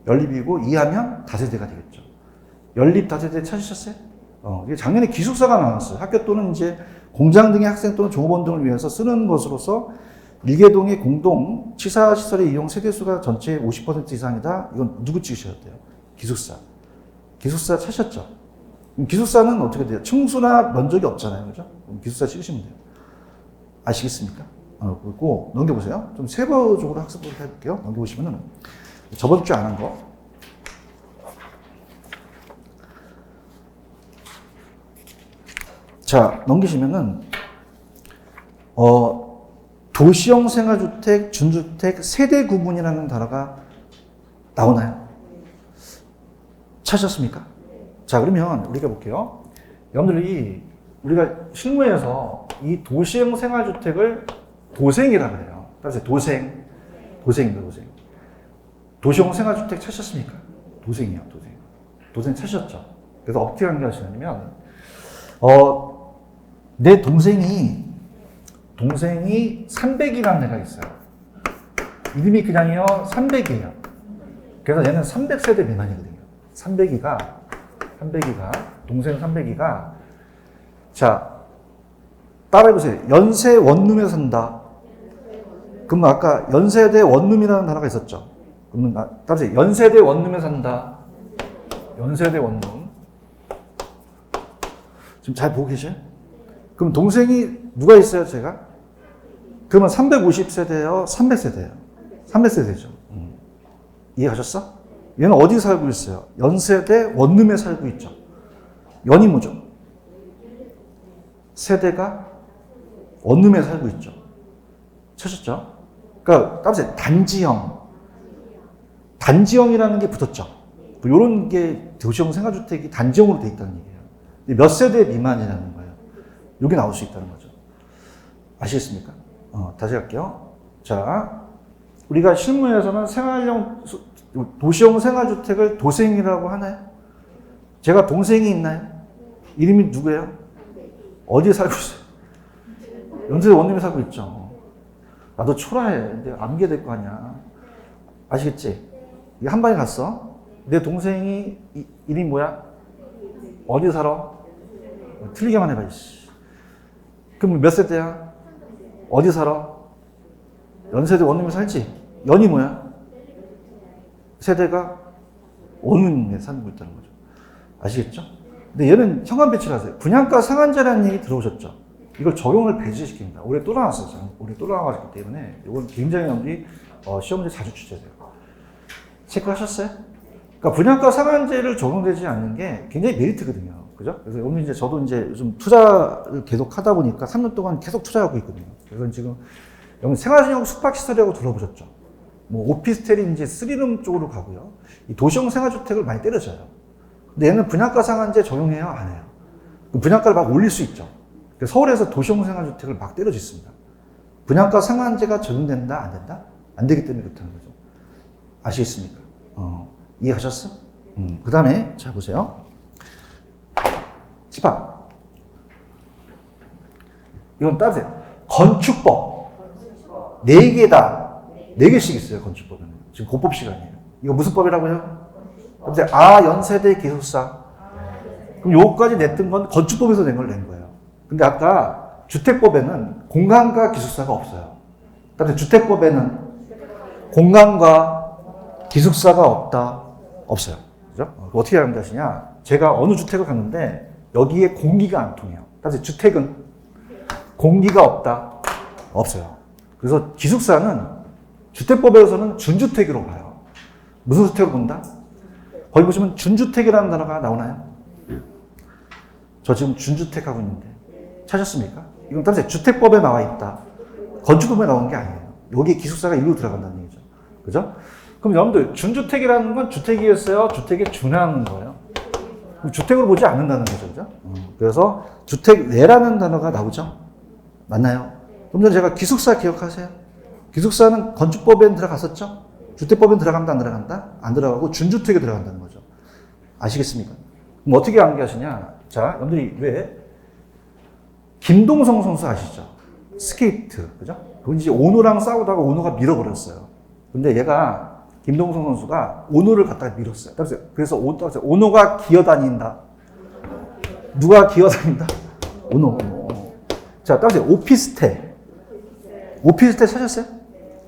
연립이고, 이하면 다세대가 되겠죠. 연립 다세대 찾으셨어요? 이게 작년에 기숙사가 나왔어요. 학교 또는 이제 공장 등의 학생 또는 종업원 등을 위해서 쓰는 것으로서 일개동의 공동 치사시설의 이용 세대수가 전체의 50% 이상이다. 이건 누구 찍으셔야 돼요? 기숙사. 기숙사 찾으셨죠? 기숙사는 어떻게 돼요? 층수나 면적이 없잖아요. 그죠? 기숙사 찍으시면 돼요. 아시겠습니까? 그리고 넘겨보세요. 좀 세부적으로 학습을 해볼게요. 넘겨보시면은 저번 주에 안 한 거. 자, 넘기시면은 도시형 생활주택, 준주택, 세대 구분이라는 단어가 나오나요? 찾으셨습니까? 자, 그러면 우리가 볼게요. 여러분들이 우리가 실무에서 이 도시형 생활주택을 도생이라고 해요. 따라서 도생입니다, 도생. 도시형 생활주택 찾으셨습니까? 도생이요, 도생. 도생 찾으셨죠? 그래서 어떻게 관계하시냐면, 내 동생이 300이라는 애가 있어요. 이름이 그냥이요, 300이에요. 그래서 얘는 300세대 미만이거든요. 300이가, 동생 300이가, 자, 따라해보세요. 연세 원룸에 산다. 그럼 아까 연세대 원룸이라는 단어가 있었죠. 그러면 따라해보세요. 연세대 원룸에 산다. 연세대 원룸. 지금 잘 보고 계세요? 그럼 동생이 누가 있어요, 제가? 그러면 350세대예요, 300세대예요? 300세대죠. 이해하셨어? 얘는 어디 살고 있어요? 연세대 원룸에 살고 있죠. 연이 뭐죠? 세대가 원룸에 살고 있죠. 찾았죠? 그러니까 따라서 단지형이라는 게 붙었죠. 뭐 이런 게 도시형 생활주택이 단지형으로 돼 있다는 얘기예요. 근데 몇 세대 미만이라는 거예요. 이게 나올 수 있다는 거죠. 아시겠습니까? 다시 할게요. 자, 우리가 실무에서는 도시형 생활주택을 도생이라고 하나요? 제가 동생이 있나요? 이름이 누구예요? 어디에 살고 있어요? 연세대 원룸에 살고 있죠. 나도 초라해. 근데 암게 될 거 아니야. 아시겠지? 이게 한 방에 갔어. 내 동생이 이름이 뭐야? 어디 살아? 틀리게만 해봐. 그럼 몇 세대야? 어디 살아? 연세대 원룸에 살지? 연이 뭐야? 세대가 원룸에 사는 거 있다는 거죠. 아시겠죠? 근데 얘는 현관 배치를 하세요. 분양가 상한제라는 얘기 들어오셨죠? 이걸 적용을 배제시킵니다. 올해 또 나왔어요. 올해 또 나왔기 때문에 이건 굉장히 여러분들이 시험 문제 자주 출제돼요. 체크하셨어요? 그러니까 분양가 상한제를 적용되지 않는 게 굉장히 메리트거든요. 그죠? 그래서 여러분 이제 저도 이제 요즘 투자를 계속 하다 보니까 3년 동안 계속 투자하고 있거든요. 그래서 지금 여러분 생활신용 숙박시설이라고 들어보셨죠? 뭐 오피스텔이 이제 3룸 쪽으로 가고요. 이 도시형 생활주택을 많이 때려져요. 근데 얘는 분양가 상한제 적용해요? 안 해요? 분양가를 막 올릴 수 있죠. 서울에서 도시형 생활주택을 막 때려짓습니다. 분양가 상한제가 적용된다? 안 된다? 안 되기 때문에 그렇다는 거죠. 아시겠습니까? 이해하셨어? 그 다음에 자 보세요. 집합. 이건 따르세요. 건축법. 4개다. 4개씩 있어요, 건축법에는. 지금 고법 시간이에요. 이거 무슨 법이라고요? 연세대 기숙사. 그럼 요거까지 냈던 건 건축법에서 낸 걸 낸 거예요. 근데 아까 주택법에는 공간과 기숙사가 없어요. 그다음에 주택법에는 공간과 기숙사가 없어요. 그죠? 어떻게 하는 것이냐? 제가 어느 주택을 갔는데 여기에 공기가 안 통해요. 따라서 주택은 공기가 없어요. 그래서 기숙사는 주택법에서는 준주택으로 봐요. 무슨 주택으로 본다? 거기 보시면 준주택이라는 단어가 나오나요? 저 지금 준주택 하고 있는데 찾았습니까? 이건 따라서 주택법에 나와 있다. 건축법에 나온 게 아니에요. 여기 기숙사가 일로 들어간다는 얘기죠. 그죠? 그럼 여러분들 준주택이라는 건 주택이었어요? 주택에 준하는 거예요? 주택으로 보지 않는다는 거죠. 그죠? 그래서 주택 내라는 단어가 나오죠? 맞나요? 좀 전에 제가 기숙사 기억하세요? 기숙사는 건축법에 들어갔었죠? 주택법에 들어간다, 안 들어간다? 안 들어가고 준주택에 들어간다는 거죠. 아시겠습니까? 그럼 어떻게 암기하시냐? 자, 여러분들이 왜 김동성 선수 아시죠? 스케이트, 그죠? 그건 이제 오노랑 싸우다가 오노가 밀어버렸어요. 근데 얘가 김동성 선수가 오노를 갖다가 밀었어요. 그래서 오노가 기어다닌다. 누가 기어다닌다? 오노. 자, 따라서 오피스텔. 오피스텔 사셨어요?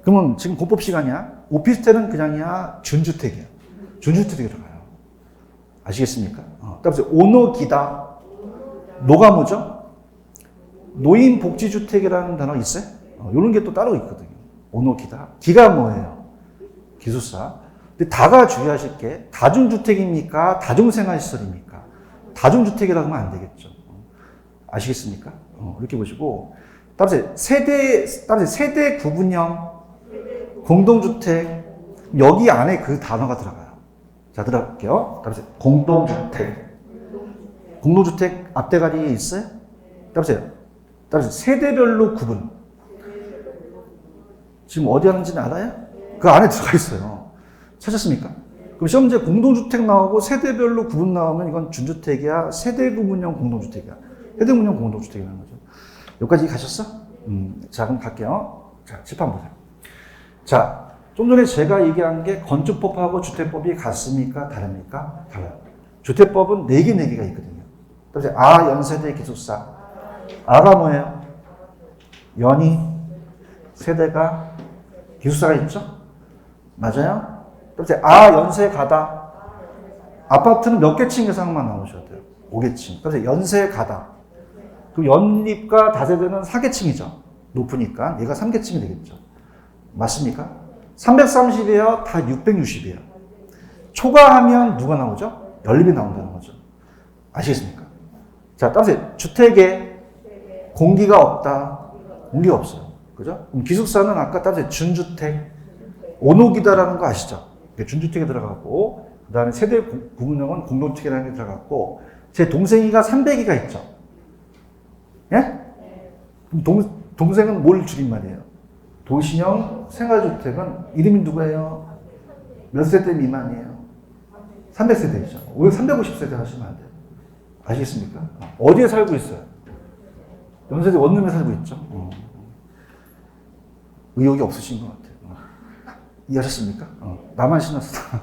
그러면 지금 공법 시간이야. 오피스텔은 그냥이야, 준주택이야. 준주택에 들어가요. 아시겠습니까? 따라서 오노기다. 노가 뭐죠? 노인복지주택이라는 단어 있어요? 이런 게 또 따로 있거든요. 오노기다. 기가 뭐예요? 기숙사. 근데 다가 주의하실 게 다중주택입니까? 다중생활시설입니까? 다중주택이라고 하면 안 되겠죠. 아시겠습니까? 이렇게 보시고. 따라서 세대 구분형 공동주택. 여기 안에 그 단어가 들어가요. 자, 들어갈게요. 따라서 공동주택. 공동주택 앞대가리에 있어요? 따라서 세대별로 구분. 지금 어디 하는지는 알아요? 그 안에 들어가 있어요. 찾았습니까? 그럼 시험제 공동주택 나오고 세대별로 구분 나오면 이건 준주택이야? 세대 구분형 공동주택이야? 세대 구분형 공동주택이라는 거죠. 여기까지 가셨어? 자, 그럼 갈게요. 자, 칠판 보세요. 자, 좀 전에 제가 얘기한 게 건축법하고 주택법이 같습니까? 다릅니까? 달라요. 주택법은 4개가 있거든요. 그래서 연세대 기숙사. 아가 뭐예요? 연이, 세대가, 기숙사가 있죠? 맞아요? 그래서 연세 가다. 아파트는 몇 개층 이상만 나오셔야 돼요? 5개층. 그래서 연세 가다. 그 연립과 다세대는 4개층이죠. 높으니까 얘가 3개층이 되겠죠. 맞습니까? 330이에요? 다 660이에요. 초과하면 누가 나오죠? 연립이 나온다는 거죠. 아시겠습니까? 자, 따라서 주택에 공기가 없다. 공기가 없어요. 그죠? 그럼 기숙사는 아까 따라서 준주택, 온옥이다라는 거 아시죠? 준주택에 들어가고, 그 다음에 세대 구분형은 공동주택이라는 게 들어갔고, 제 동생이가 300이가 있죠? 예? 그럼 동생은 뭘 줄임말이에요? 도시형 생활주택은 이름이 누구예요? 몇 세대 미만이에요? 300세대이죠. 왜 350세대 하시면 안 돼요? 아시겠습니까? 어디에 살고 있어요? 연세대 원룸에 살고 있죠. 의욕이 없으신 것 같아요. 이해하셨습니까? 나만 신났어.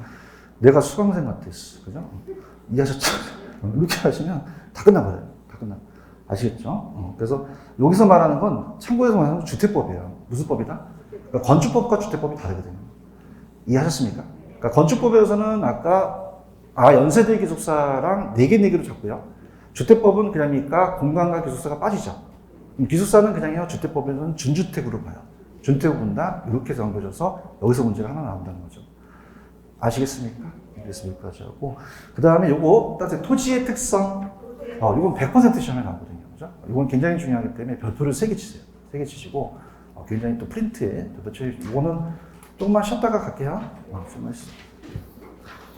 내가 수강생 같았어. 그죠? 이해하셨죠? 이렇게 하시면 다 끝나버려요. 다 끝나. 아시겠죠? 그래서 여기서 말하는 건 참고해서 말하는 주택법이에요. 무슨 법이다? 그러니까 건축법과 주택법이 다르거든요. 이해하셨습니까? 그러니까 건축법에서는 아까 연세대 기숙사랑 4개로 잡고요. 주택법은 그러니까 공간과 기숙사가 빠지죠. 기숙사는 그냥요. 주택법에서는 준주택으로 봐요. 준주택을 본다. 이렇게 해서 연결해서 여기서 문제가 하나 나온다는 거죠. 아시겠습니까? 그래서 여기까지 하고 그 다음에 요거 따뜻 토지의 특성. 이건 100% 시험에 나오거든요. 그죠? 이건 굉장히 중요하기 때문에 별표를 3개 치세요. 3개 치시고 굉장히 또 프린트에 별표 쳐주시고 이거는 조금만 쉬었다가 갈게요. 조금만 쉬었다.